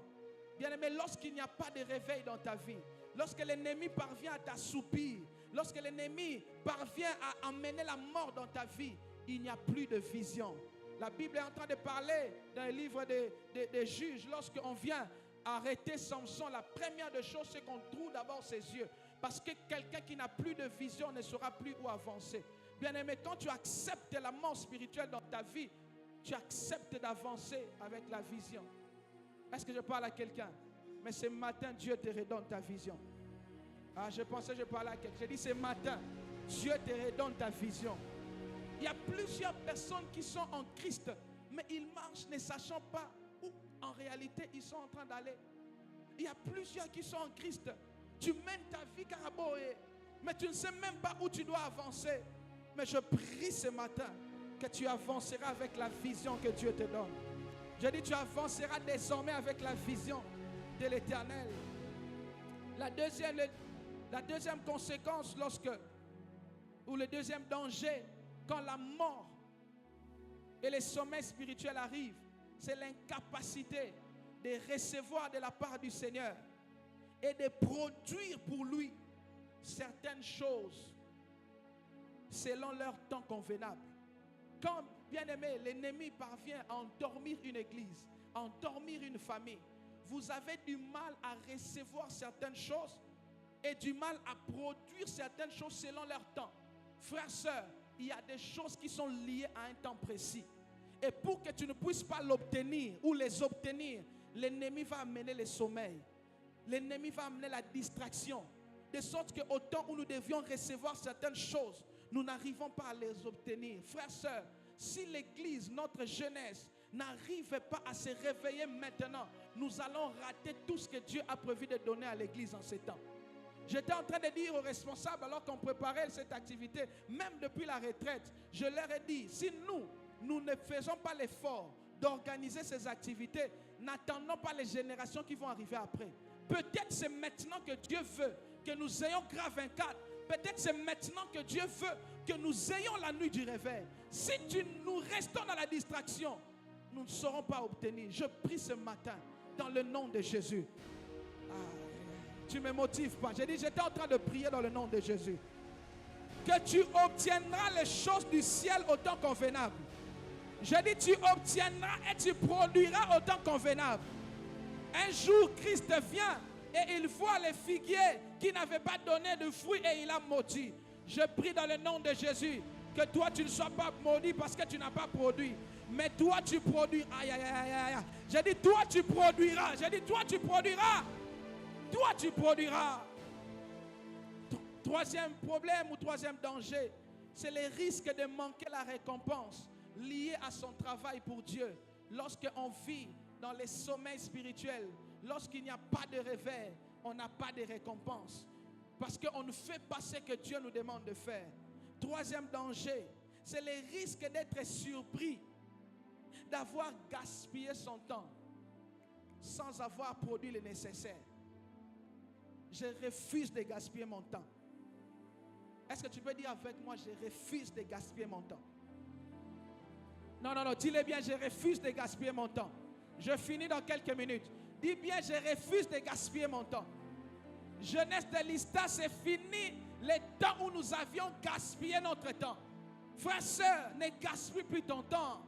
Bien-aimé, lorsqu'il n'y a pas de réveil dans ta vie, lorsque l'ennemi parvient à t'assoupir, lorsque l'ennemi parvient à emmener la mort dans ta vie, il n'y a plus de vision. La Bible est en train de parler dans le livre des Juges. Lorsqu'on vient arrêter Samson, la première des choses, c'est qu'on trouve d'abord ses yeux. Parce que quelqu'un qui n'a plus de vision ne saura plus où avancer. Bien-aimé, quand tu acceptes la mort spirituelle dans ta vie, tu acceptes d'avancer avec la vision. Est-ce que je parle à quelqu'un? Mais ce matin, Dieu te redonne ta vision. Ah, je pensais que je parlais à quelqu'un. J'ai dit ce matin, Dieu te redonne ta vision. Il y a plusieurs personnes qui sont en Christ, mais ils marchent ne sachant pas où en réalité ils sont en train d'aller. Il y a plusieurs qui sont en Christ. Tu mènes ta vie caraboé, mais tu ne sais même pas où tu dois avancer. Mais je prie ce matin que tu avanceras avec la vision que Dieu te donne. Je dis tu avanceras désormais avec la vision de l'Éternel. La deuxième conséquence ou le deuxième danger, quand la mort et le sommeil spirituel arrivent, c'est l'incapacité de recevoir de la part du Seigneur et de produire pour lui certaines choses selon leur temps convenable. Quand, bien aimé, l'ennemi parvient à endormir une église, à endormir une famille, vous avez du mal à recevoir certaines choses et du mal à produire certaines choses selon leur temps. Frères, sœurs, il y a des choses qui sont liées à un temps précis. Et pour que tu ne puisses pas l'obtenir ou les obtenir, l'ennemi va amener le sommeil. l'ennemi va amener la distraction. De sorte qu'au temps où nous devions recevoir certaines choses, nous n'arrivons pas à les obtenir. Frères, sœurs, si l'Église, notre jeunesse, n'arrive pas à se réveiller maintenant, nous allons rater tout ce que Dieu a prévu de donner à l'Église en ces temps. J'étais en train de dire aux responsables, alors qu'on préparait cette activité, même depuis la retraite, je leur ai dit, si nous ne faisons pas l'effort d'organiser ces activités, n'attendons pas les générations qui vont arriver après. Peut-être c'est maintenant que Dieu veut que nous ayons grave 24. Peut-être c'est maintenant que Dieu veut que nous ayons la nuit du réveil. Si nous restons dans la distraction, nous ne saurons pas obtenir. Je prie ce matin dans le nom de Jésus. Tu ne me motives pas. J'ai dit, j'étais en train de prier dans le nom de Jésus. Que tu obtiendras les choses du ciel au temps convenable. J'ai dit, tu obtiendras et tu produiras au temps convenable. Un jour, Christ vient et il voit les figuiers qui n'avaient pas donné de fruits et il a maudit. Je prie dans le nom de Jésus que toi, tu ne sois pas maudit parce que tu n'as pas produit. Mais toi, tu produis. Aïe, aïe, aïe, aïe. J'ai dit, toi, tu produiras. J'ai dit, toi, tu produiras. Toi, tu produiras. Troisième problème ou troisième danger, c'est le risque de manquer la récompense liée à son travail pour Dieu. Lorsqu'on vit dans les sommeils spirituels, lorsqu'il n'y a pas de réveil, on n'a pas de récompense. Parce qu'on ne fait pas ce que Dieu nous demande de faire. Troisième danger, c'est le risque d'être surpris, d'avoir gaspillé son temps sans avoir produit le nécessaire. Je refuse de gaspiller mon temps. Est-ce que tu peux dire avec moi, je refuse de gaspiller mon temps? Non, dis-le bien, je refuse de gaspiller mon temps. Je finis dans quelques minutes. Dis bien, je refuse de gaspiller mon temps. Jeunesse de Lista, c'est fini le temps où nous avions gaspillé notre temps. Frère, sœur, ne gaspille plus ton temps.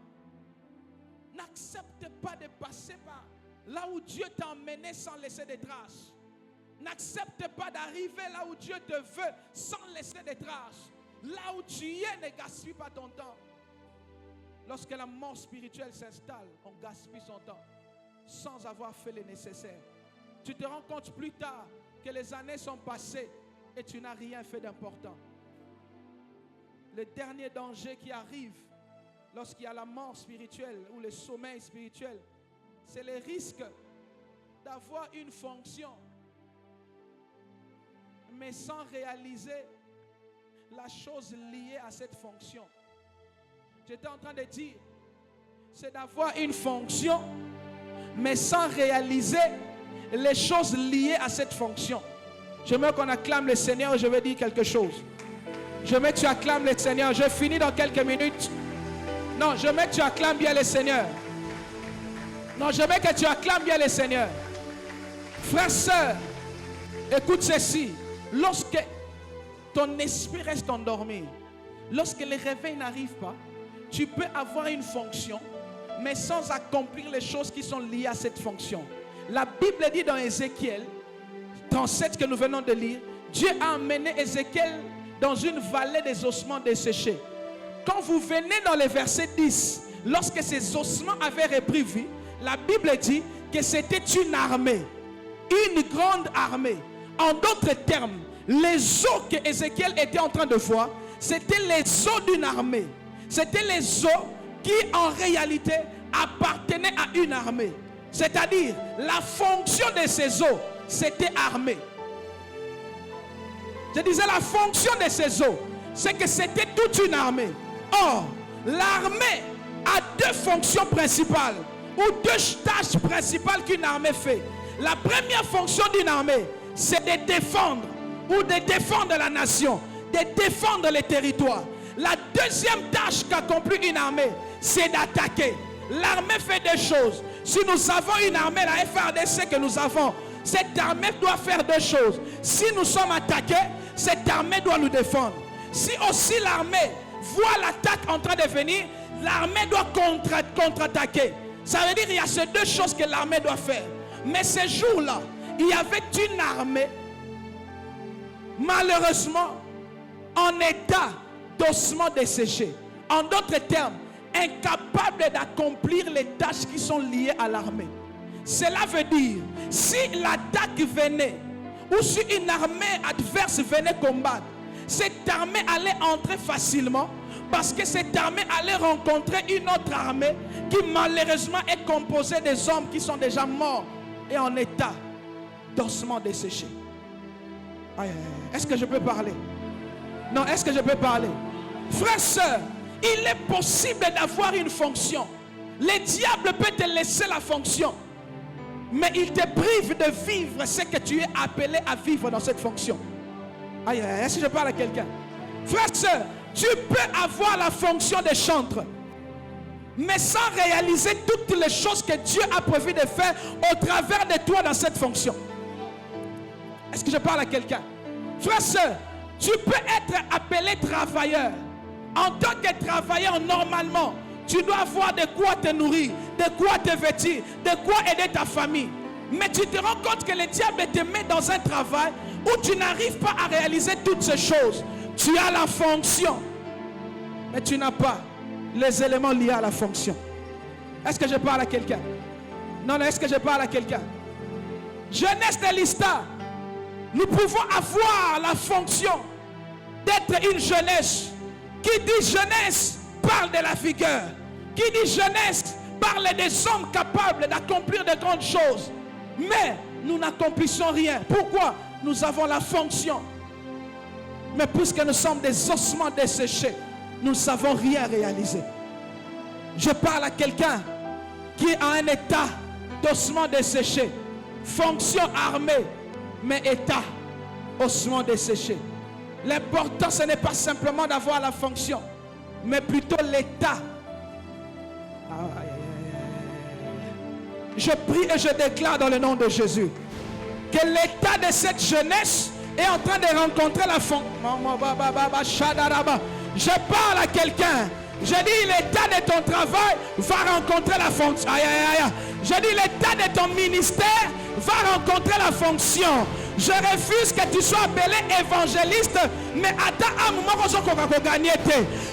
N'accepte pas de passer par là où Dieu t'a emmené sans laisser de traces. N'accepte pas d'arriver là où Dieu te veut sans laisser de traces. Là où tu es, ne gaspille pas ton temps. Lorsque la mort spirituelle s'installe, on gaspille son temps sans avoir fait le nécessaire. Tu te rends compte plus tard que les années sont passées et tu n'as rien fait d'important. Le dernier danger qui arrive lorsqu'il y a la mort spirituelle ou le sommeil spirituel, c'est le risque d'avoir une fonction mais sans réaliser la chose liée à cette fonction. J'étais en train de dire, c'est d'avoir une fonction, mais sans réaliser les choses liées à cette fonction. Je veux qu'on acclame le Seigneur et je vais dire quelque chose. Je veux que tu acclames le Seigneur. Je finis dans quelques minutes. Non, je veux que tu acclames bien le Seigneur. Non, je veux que tu acclames bien le Seigneur. Frère, sœur, écoute ceci. Lorsque ton esprit reste endormi, lorsque le réveil n'arrive pas, tu peux avoir une fonction, mais sans accomplir les choses qui sont liées à cette fonction. La Bible dit dans Ézéchiel 37 que nous venons de lire, Dieu a amené Ézéchiel dans une vallée des ossements desséchés. Quand vous venez dans le verset 10, lorsque ces ossements avaient repris vie, la Bible dit que c'était une armée, une grande armée. En d'autres termes, les eaux que Ézéchiel était en train de voir, c'était les eaux d'une armée. C'était les eaux qui en réalité appartenaient à une armée. C'est-à-dire, la fonction de ces eaux, c'était armée. Je disais, la fonction de ces eaux, c'est que c'était toute une armée. Or, l'armée a deux fonctions principales, ou deux tâches principales qu'une armée fait. La première fonction d'une armée, c'est de défendre, ou de défendre la nation, de défendre les territoires. La deuxième tâche qu'accomplit une armée, c'est d'attaquer. L'armée fait deux choses. Si nous avons une armée, la FARDC que nous avons, cette armée doit faire deux choses. Si nous sommes attaqués, cette armée doit nous défendre. Si aussi l'armée voit l'attaque en train de venir, l'armée doit contre-attaquer. Ça veut dire qu'il y a ces deux choses que l'armée doit faire. Mais ces jours-là, il y avait une armée, malheureusement, en état d'ossement desséché. En d'autres termes, incapable d'accomplir les tâches qui sont liées à l'armée. Cela veut dire, si l'attaque venait, ou si une armée adverse venait combattre, cette armée allait entrer facilement, parce que cette armée allait rencontrer une autre armée qui malheureusement est composée des hommes qui sont déjà morts et en état d'ossements desséchés. Est-ce que je peux parler? Non, est-ce que je peux parler? Frères, sœurs, il est possible d'avoir une fonction. Le diable peut te laisser la fonction, mais il te prive de vivre ce que tu es appelé à vivre dans cette fonction. Est-ce que je parle à quelqu'un? Frère, sœur, tu peux avoir la fonction de chantre, mais sans réaliser toutes les choses que Dieu a prévu de faire au travers de toi dans cette fonction. Est-ce que je parle à quelqu'un? Frère, sœur, tu peux être appelé travailleur. En tant que travailleur, normalement, tu dois avoir de quoi te nourrir, de quoi te vêtir, de quoi aider ta famille. Mais tu te rends compte que le diable te met dans un travail où tu n'arrives pas à réaliser toutes ces choses. Tu as la fonction, mais tu n'as pas les éléments liés à la fonction. Est-ce que je parle à quelqu'un? Non, est-ce que je parle à quelqu'un? Jeunesse de l'Ista, nous pouvons avoir la fonction d'être une jeunesse. Qui dit jeunesse parle de la vigueur. Qui dit jeunesse parle des hommes capables d'accomplir de grandes choses. Mais nous n'accomplissons rien. Pourquoi? Nous avons la fonction. Mais puisque nous sommes des ossements desséchés, nous ne savons rien réaliser. Je parle à quelqu'un qui est en un état d'ossement desséché. Fonction armée, mais état ossement desséché. L'important, ce n'est pas simplement d'avoir la fonction, mais plutôt l'état. Je prie et je déclare dans le nom de Jésus que l'état de cette jeunesse est en train de rencontrer la fonction. Je parle à quelqu'un. Je dis l'état de ton travail va rencontrer la fonction. Je dis l'état de ton ministère va rencontrer la fonction. Je refuse que tu sois appelé évangéliste, mais attends un moment qu'on gagner.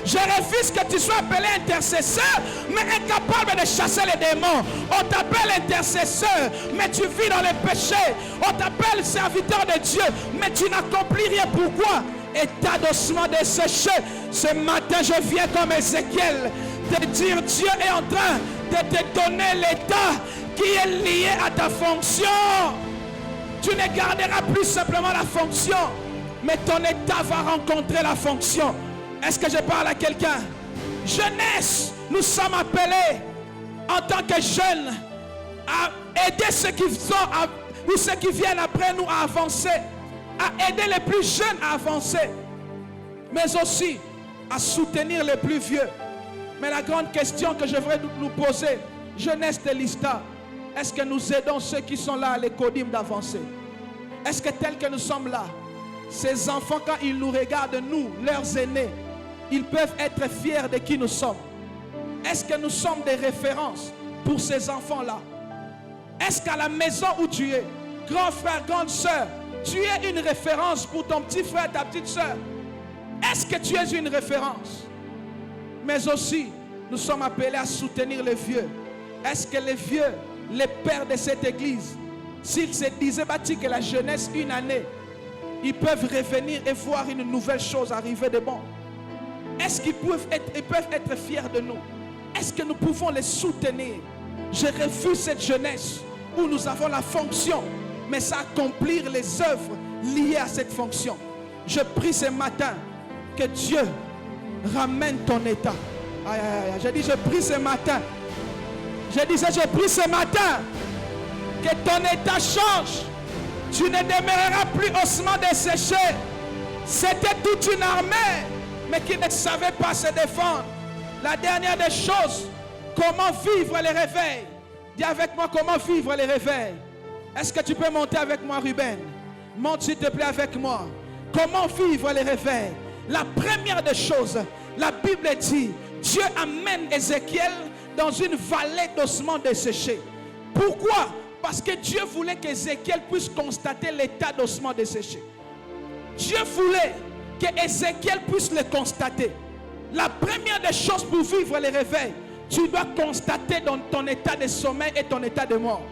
Je refuse que tu sois appelé intercesseur, mais incapable de chasser les démons. On t'appelle intercesseur, mais tu vis dans les péchés. On t'appelle serviteur de Dieu, mais tu n'accomplis rien. Pourquoi? État d'ossement desséché. Ce matin, je viens comme Ézéchiel te dire, Dieu est en train de te donner l'état qui est lié à ta fonction. Tu ne garderas plus simplement la fonction, mais ton état va rencontrer la fonction. Est-ce que je parle à quelqu'un? Jeunesse, nous sommes appelés en tant que jeunes à aider ceux qui sont ou ceux qui viennent après nous à avancer, à aider les plus jeunes à avancer, mais aussi à soutenir les plus vieux. Mais la grande question que je voudrais nous poser, jeunesse de l'Ista, est-ce que nous aidons ceux qui sont là à l'écodim d'avancer? Est-ce que tel que nous sommes là, ces enfants, quand ils nous regardent, nous, leurs aînés, ils peuvent être fiers de qui nous sommes? Est-ce que nous sommes des références pour ces enfants-là? Est-ce qu'à la maison où tu es, grand frère, grande soeur, tu es une référence pour ton petit frère, ta petite soeur? Est-ce que tu es une référence? Mais aussi, nous sommes appelés à soutenir les vieux. Est-ce que les vieux, les pères de cette église, s'ils se disaient que la jeunesse, une année, ils peuvent revenir et voir une nouvelle chose arriver de bon? Est-ce qu'ils peuvent être fiers de nous? Est-ce que nous pouvons les soutenir? Je refuse cette jeunesse où nous avons la fonction, mais sans accomplir les œuvres liées à cette fonction. Je prie ce matin que Dieu ramène ton état. Je dis, je prie ce matin. Je disais, je prie ce matin que ton état change. Tu ne demeureras plus ossement desséché. C'était toute une armée, mais qui ne savait pas se défendre. La dernière des choses, comment vivre les réveils? Dis avec moi, comment vivre les réveils? Est-ce que tu peux monter avec moi, Ruben? Monte s'il te plaît avec moi. Comment vivre les réveils? La première des choses, la Bible dit, Dieu amène Ézéchiel dans une vallée d'ossements desséchés. Pourquoi? Parce que Dieu voulait qu'Ézéchiel puisse constater l'état d'ossements desséchés. Dieu voulait qu'Ézéchiel puisse le constater. La première des choses pour vivre les réveils, tu dois constater dans ton état de sommeil et ton état de mort.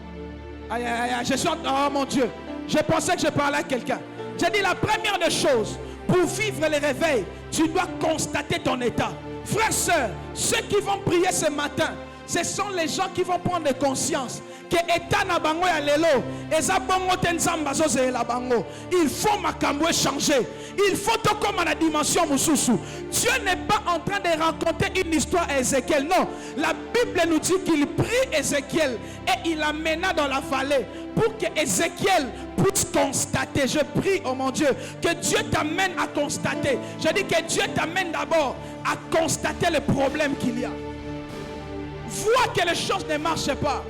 Aïe, aïe, aïe, je chante. Oh mon Dieu. Je pensais que je parlais à quelqu'un. J'ai dit la première des choses, pour vivre les réveils, tu dois constater ton état. Frères, sœurs, ceux qui vont prier ce matin, ce sont les gens qui vont prendre conscience que état na bango ya lelo eza bongo te nzamba zozela bango. Il faut makambo changer. Il faut to comme à la dimension mususu. Dieu n'est pas en train de raconter une histoire à Ézéchiel. Non, la Bible nous dit qu'il prit Ézéchiel et il l'amena dans la vallée pour que Ézéchiel puisse constater. Je prie, oh mon Dieu, que Dieu t'amène à constater. Je dis que Dieu t'amène d'abord à constater le problème qu'il y a. Vois que les choses ne marchent pas.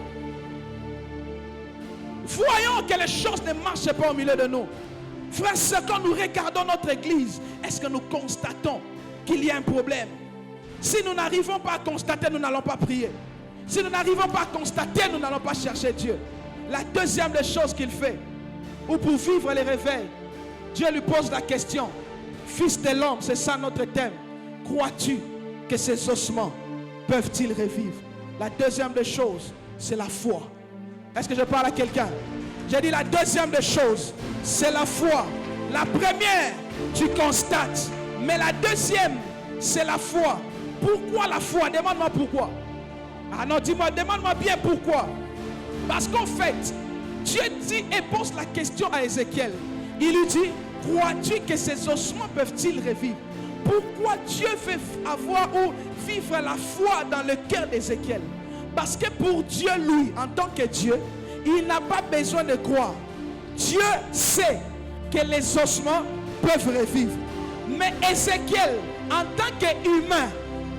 Voyons que les choses ne marchent pas au milieu de nous. Frères, quand nous regardons notre église, est-ce que nous constatons qu'il y a un problème? Si nous n'arrivons pas à constater, nous n'allons pas prier. Si nous n'arrivons pas à constater, nous n'allons pas chercher Dieu. La deuxième des choses qu'il fait, ou pour vivre les réveils, Dieu lui pose la question: Fils de l'homme, c'est ça notre thème. Crois-tu que ces ossements peuvent-ils revivre? La deuxième des choses, c'est la foi. Est-ce que je parle à quelqu'un? J'ai dit la deuxième des choses, c'est la foi. La première, tu constates. Mais la deuxième, c'est la foi. Pourquoi la foi? Demande-moi pourquoi. Ah non, dis-moi, demande-moi bien pourquoi. Parce qu'en fait, Dieu dit et pose la question à Ézéchiel. Il lui dit: crois-tu que ces ossements peuvent-ils revivre? Pourquoi Dieu veut avoir ou vivre la foi dans le cœur d'Ézéchiel? Parce que pour Dieu, lui, en tant que Dieu, il n'a pas besoin de croire. Dieu sait que les ossements peuvent revivre. Mais Ézéchiel, en tant qu'humain,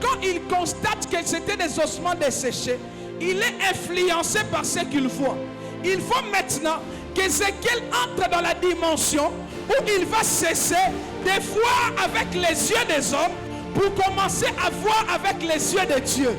quand il constate que c'était des ossements desséchés, il est influencé par ce qu'il voit. Il faut maintenant qu'Ézéchiel entre dans la dimension où il va cesser de voir avec les yeux des hommes pour commencer à voir avec les yeux de Dieu.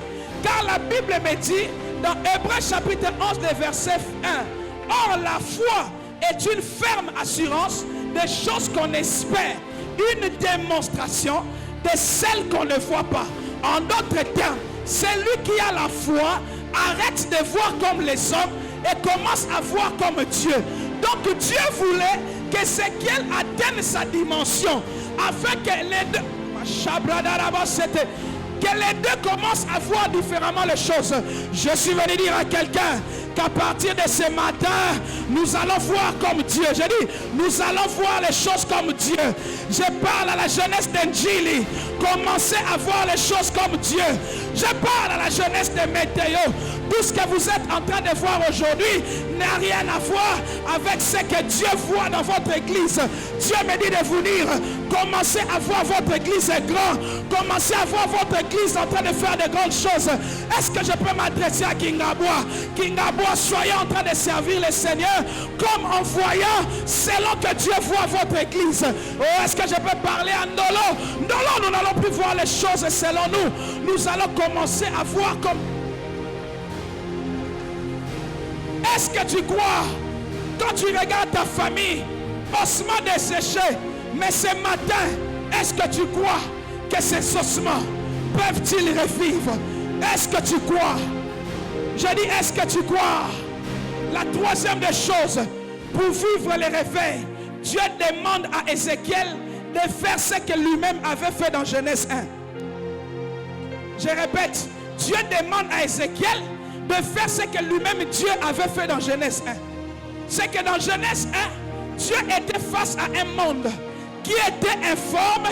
Car la Bible me dit dans Hébreux chapitre 11, verset 1, or la foi est une ferme assurance des choses qu'on espère, une démonstration de celles qu'on ne voit pas. En d'autres termes, celui qui a la foi arrête de voir comme les hommes et commence à voir comme Dieu. Donc Dieu voulait qu'Ézéchiel atteigne sa dimension afin que les deux commencent à voir différemment les choses. Je suis venu dire à quelqu'un qu'à partir de ce matin, nous allons voir comme Dieu. Je dis, nous allons voir les choses comme Dieu. Je parle à la jeunesse d'Engili. Commencez à voir les choses comme Dieu. Je parle à la jeunesse de Météo. Tout ce que vous êtes en train de voir aujourd'hui n'a rien à voir avec ce que Dieu voit dans votre église. Dieu me dit de vous dire, commencez à voir votre église grand. Commencez à voir votre église en train de faire de grandes choses. Est-ce que je peux m'adresser à Kingabwa? Kingabwa, soyez en train de servir le Seigneur comme en voyant selon que Dieu voit votre église. Oh, est-ce que je peux parler à Ndolo? Ndolo, nous n'allons plus voir les choses selon nous. Nous allons commencer à voir comme... Est-ce que tu crois, quand tu regardes ta famille, ossements desséchés, mais ce matin, est-ce que tu crois que ces ossements peuvent-ils revivre? Est-ce que tu crois? Je dis, est-ce que tu crois? La troisième des choses, pour vivre les réveils, Dieu demande à Ézéchiel de faire ce que lui-même avait fait dans Genèse 1. Je répète, Dieu demande à Ézéchiel de faire ce que lui-même Dieu avait fait dans Genèse 1. C'est que dans Genèse 1, Dieu était face à un monde qui était informe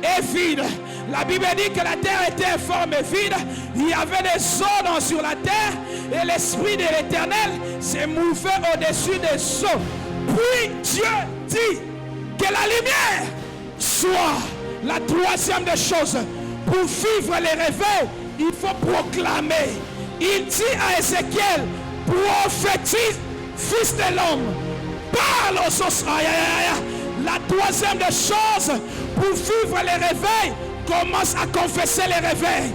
et vide. La Bible dit que la terre était informe et vide. Il y avait des eaux sur la terre et l'Esprit de l'Éternel s'est mouvé au-dessus des eaux. Puis Dieu dit que la lumière soit. La troisième des choses, pour vivre les réveils, il faut proclamer. Il dit à Ézéchiel, prophétise, fils de l'homme, parle aux os. La troisième des choses, pour vivre les réveils, commence à confesser les réveils.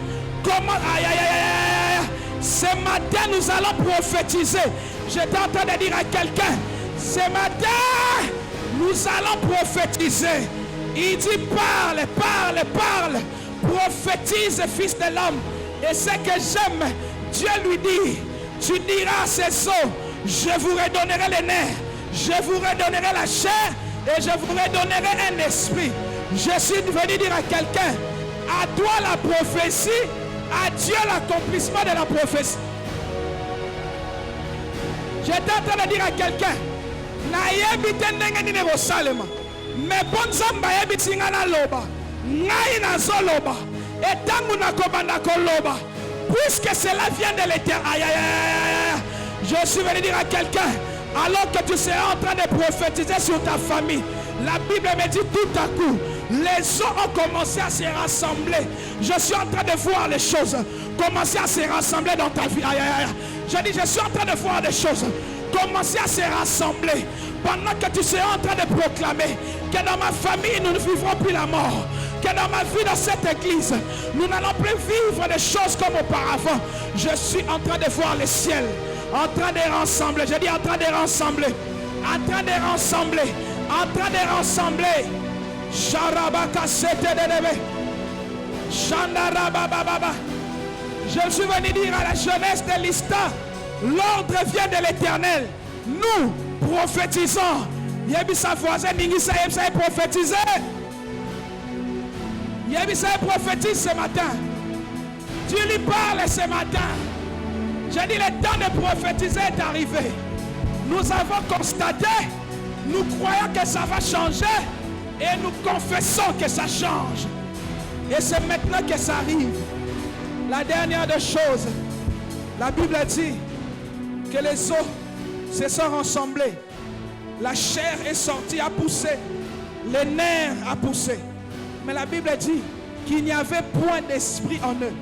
Ce matin, nous allons prophétiser. J'étais en train de dire à quelqu'un, ce matin, nous allons prophétiser. Il dit, parle, parle, parle. Prophétise, fils de l'homme. Et ce que j'aime, Dieu lui dit, tu diras à ces eaux, Je vous redonnerai les nerfs. Je vous redonnerai la chair. Et je vous redonnerai un esprit. Je suis venu dire à quelqu'un, à toi la prophétie, à Dieu l'accomplissement de la prophétie. J'étais en train de dire à quelqu'un, mais bon zamba yebitinga na loba, ngai na zoloba, et tangu na kobanda koloba, puisque cela vient de l'Éternel. Je suis venu dire à quelqu'un, alors que tu seras en train de prophétiser sur ta famille, la Bible me dit tout à coup, les eaux ont commencé à se rassembler. Je suis en train de voir les choses commencer à se rassembler dans ta vie. Je dis, je suis en train de voir des choses commencer à se rassembler. Pendant que tu seras en train de proclamer que dans ma famille, nous ne vivrons plus la mort. Que dans ma vie, dans cette église, nous n'allons plus vivre des choses comme auparavant. Je suis en train de voir le ciel en train de rassembler. Je dis en train de rassembler. En train de rassembler. En train de rassembler. Je suis venu dire à la jeunesse de l'Ista, l'ordre vient de l'Éternel. Nous prophétisons. Yebisa voisin Ningisa Yebisa prophétiser. Yebisa prophétise ce matin. Tu lui parles ce matin. J'ai dit le temps de prophétiser est arrivé. Nous avons constaté, nous croyons que ça va changer et nous confessons que ça change. Et c'est maintenant que ça arrive. La dernière des choses, la Bible dit que les eaux se sont rassemblées. La chair est sortie, a poussé. Les nerfs a poussé. Mais la Bible dit qu'il n'y avait point d'esprit en eux.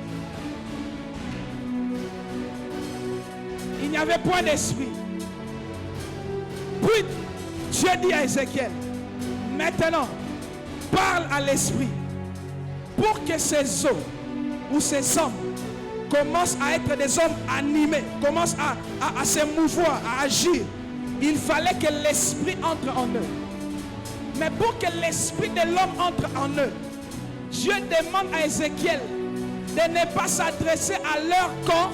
Il n'y avait point d'esprit. Puis Dieu dit à Ézéchiel, maintenant, parle à l'esprit pour que ces eaux ou ces hommes commencent à être des hommes animés, commencent à se mouvoir, à agir. Il fallait que l'esprit entre en eux. Mais pour que l'esprit de l'homme entre en eux, Dieu demande à Ézéchiel de ne pas s'adresser à leur corps,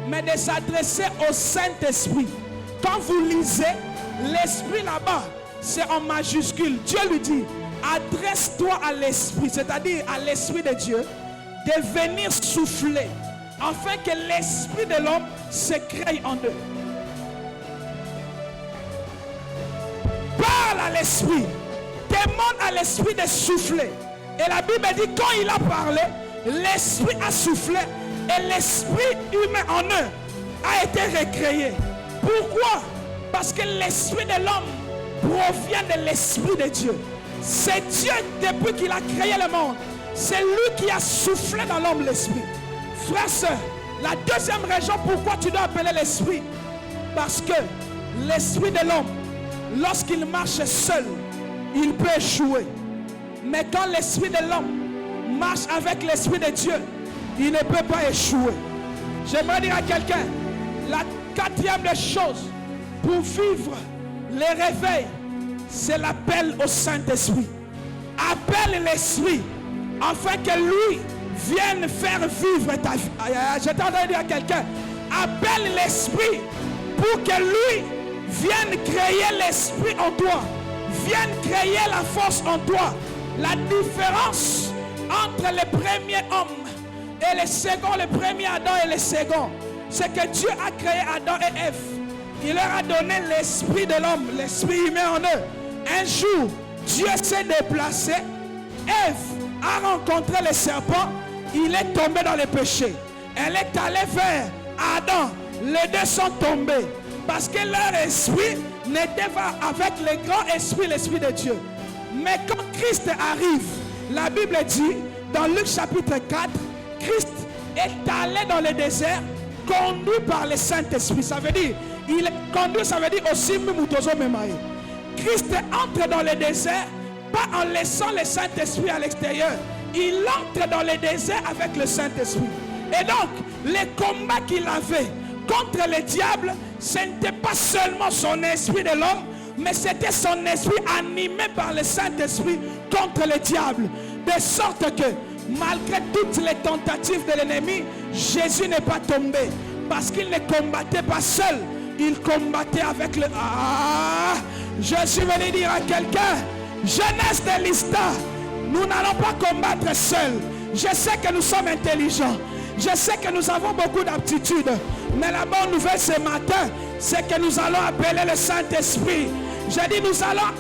mais de s'adresser au Saint-Esprit. Quand vous lisez, l'esprit là-bas, c'est en majuscule. Dieu lui dit, adresse-toi à l'esprit, c'est-à-dire à l'esprit de Dieu, de venir souffler, afin que l'esprit de l'homme se crée en eux. Parle à l'esprit, demande à l'esprit de souffler. Et la Bible dit, quand il a parlé, l'esprit a soufflé et l'esprit humain en eux a été recréé. Pourquoi? Parce que l'esprit de l'homme provient de l'esprit de Dieu. C'est Dieu, depuis qu'il a créé le monde, c'est lui qui a soufflé dans l'homme l'esprit. Frère, sœur, la deuxième raison pourquoi tu dois appeler l'esprit, parce que l'esprit de l'homme, lorsqu'il marche seul, il peut échouer. Mais quand l'esprit de l'homme marche avec l'esprit de Dieu, il ne peut pas échouer. J'aimerais dire à quelqu'un, la quatrième des choses pour vivre les réveils, c'est l'appel au Saint-Esprit. Appelle l'esprit afin que lui vienne faire vivre ta vie. J'étais en train de dire à quelqu'un, appelle l'esprit pour que lui vienne créer l'esprit en toi, vienne créer la force en toi. La différence entre le premier homme et le second, le premier Adam et le second, c'est que Dieu a créé Adam et Ève. Il leur a donné l'esprit de l'homme, l'esprit humain en eux. Un jour, Dieu s'est déplacé. Ève a rencontré le serpent. Il est tombé dans le péché. Elle est allée vers Adam. Les deux sont tombés. Parce que leur esprit n'était pas avec le grand esprit, l'esprit de Dieu. Mais quand Christ arrive, la Bible dit, dans Luc chapitre 4, Christ est allé dans le désert, conduit par le Saint-Esprit. Ça veut dire, il est conduit, ça veut dire aussi Mumutozo Memaï. Christ entre dans le désert, pas en laissant le Saint-Esprit à l'extérieur. Il entre dans le désert avec le Saint-Esprit. Et donc, les combats qu'il avait contre le diable, ce n'était pas seulement son esprit de l'homme, mais c'était son esprit animé par le Saint-Esprit contre le diable. De sorte que, malgré toutes les tentatives de l'ennemi, Jésus n'est pas tombé. Parce qu'il ne combattait pas seul. Il combattait avec le... Ah, je suis venu dire à quelqu'un, jeunesse de l'Ista, nous n'allons pas combattre seuls. Je sais que nous sommes intelligents. Je sais que nous avons beaucoup d'aptitudes. Mais la bonne nouvelle ce matin, c'est que nous allons appeler le Saint-Esprit. J'ai dit nous allons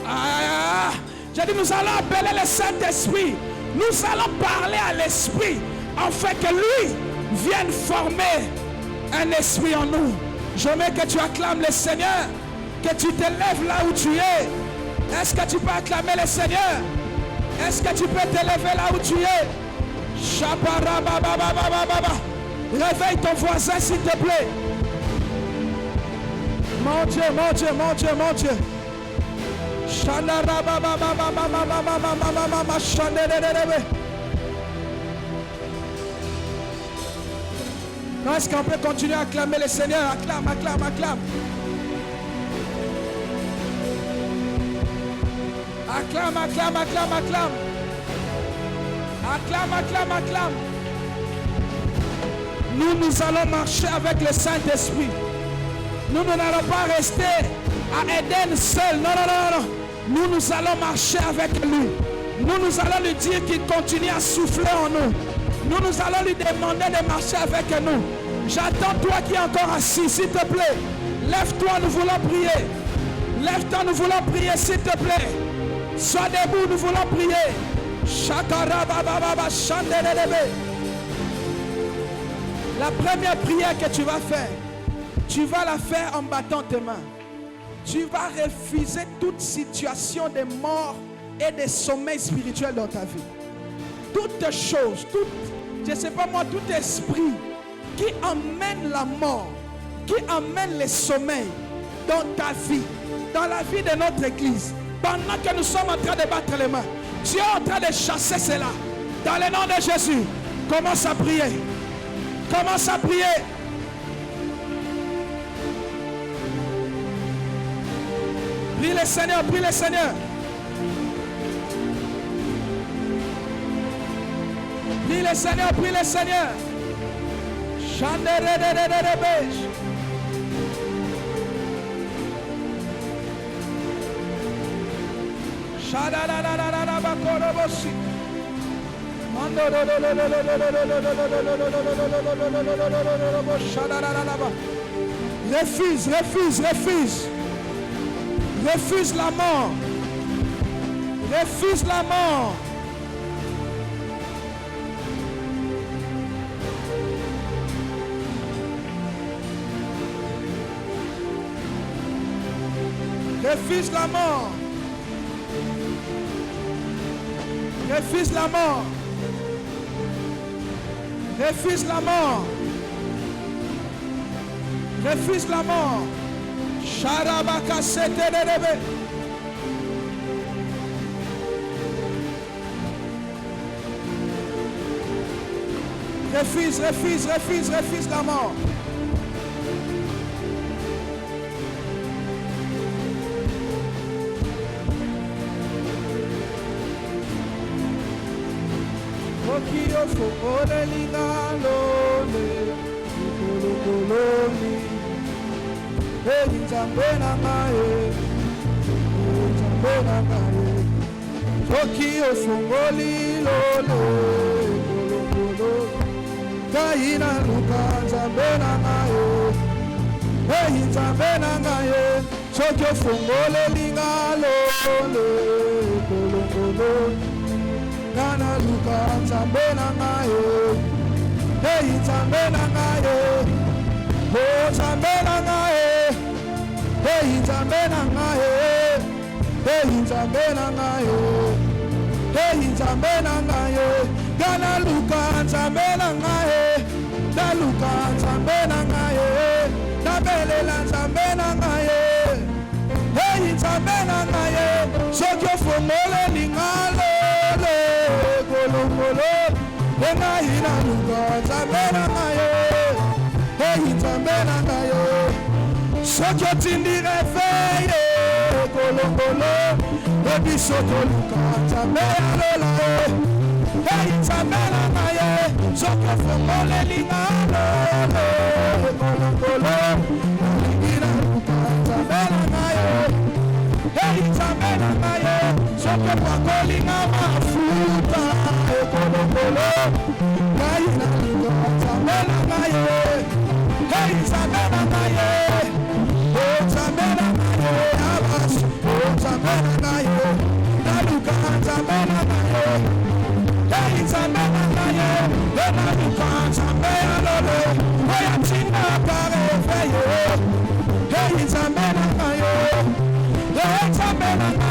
appeler le Saint-Esprit. Nous allons parler à l'Esprit, afin que lui vienne former un esprit en nous. Je veux que tu acclames le Seigneur, que tu te lèves là où tu es. Est-ce que tu peux acclamer le Seigneur? Est-ce que tu peux te lever là où tu es? Réveille ton voisin s'il te plaît. Mon Dieu, mon Dieu, mon Dieu, mon Dieu. Est-ce qu'on peut continuer à acclamer le Seigneur? Acclame, acclame, acclame. Acclame, acclame, acclame, acclame. Acclame, acclame, acclame. Nous allons marcher avec le Saint-Esprit. Nous n'allons pas rester à Éden seul. Non, non, non, non. Nous allons marcher avec lui. Nous allons lui dire qu'il continue à souffler en nous. Nous allons lui demander de marcher avec nous. J'attends toi qui es encore assis, s'il te plaît. Lève-toi, nous voulons prier. Lève-toi, nous voulons prier, s'il te plaît. Sois debout, nous voulons prier. La première prière que tu vas faire, tu vas la faire en battant tes mains. Tu vas refuser toute situation de mort et de sommeil spirituel dans ta vie. Toutes choses, je ne sais pas moi, tout esprit qui emmène la mort, qui emmène le sommeil dans ta vie, dans la vie de notre église, pendant que nous sommes en train de battre les mains, tu es en train de chasser cela. Dans le nom de Jésus, commence à prier. Commence à prier. Prie le Seigneur, prie le Seigneur. Prie le Seigneur, prie le Seigneur. Refuse, refuse, refuse. Refuse la mort. Refuse la mort. Refuse la mort. Refuse la mort. Refuse la mort. Refuse la mort. Sharabaka seterebe. Refuse, refuse, refuse, refuse la mort. Okio fokole lingalole, kolokolomi, nzambe na ngaye, nzambe na ngaye. Okio fongoli lole, kolokolomi, kaina luka nzambe na ngaye, nzambe na ngaye. Okio fongole lingalole, kolokolomi. Kana luka nzambe na ngaye, hey nzambe na ngaye, oh nzambe na ngaye, hey nzambe na ngaye, hey nzambe na ngaye, hey nzambe na ngaye. Kana luka nzambe na ngaye, na luka nzambe na ngaye, na belela nzambe na ngaye, hey nzambe na ngaye. Sokyo fomole lingalo. Ena ina luka nzambe na ngaye, hey nzambe na ngaye. Sokyo tindi refeye kolongolo, ebi soko luka nzambe ya lola, hey nzambe na ngaye. Sokyo fomole lingalo kolongolo, ina bolinga mafuta ekolokolo ngai nalinga nzambe na ngai hey nzambe na ngai o nzambe na ngai abasi o nzambe na ngai naluka nzambe na ngai hey nzambe na ngai naluka nzambe ya lolo oya ntina parefeye hey nzambe na ngai hey nzambe na ngai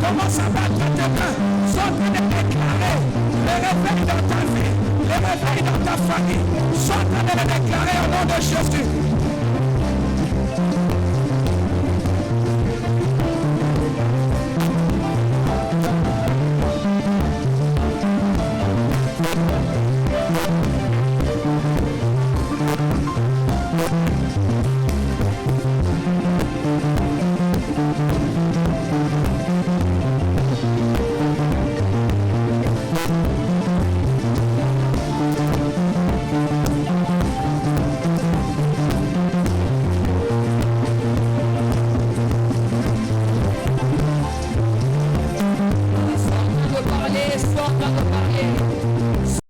Commence à battre tes mains. Sont en train de déclarer les réveils dans ta vie, les réveils dans ta famille. Sont en train de les déclarer au nom de Jésus.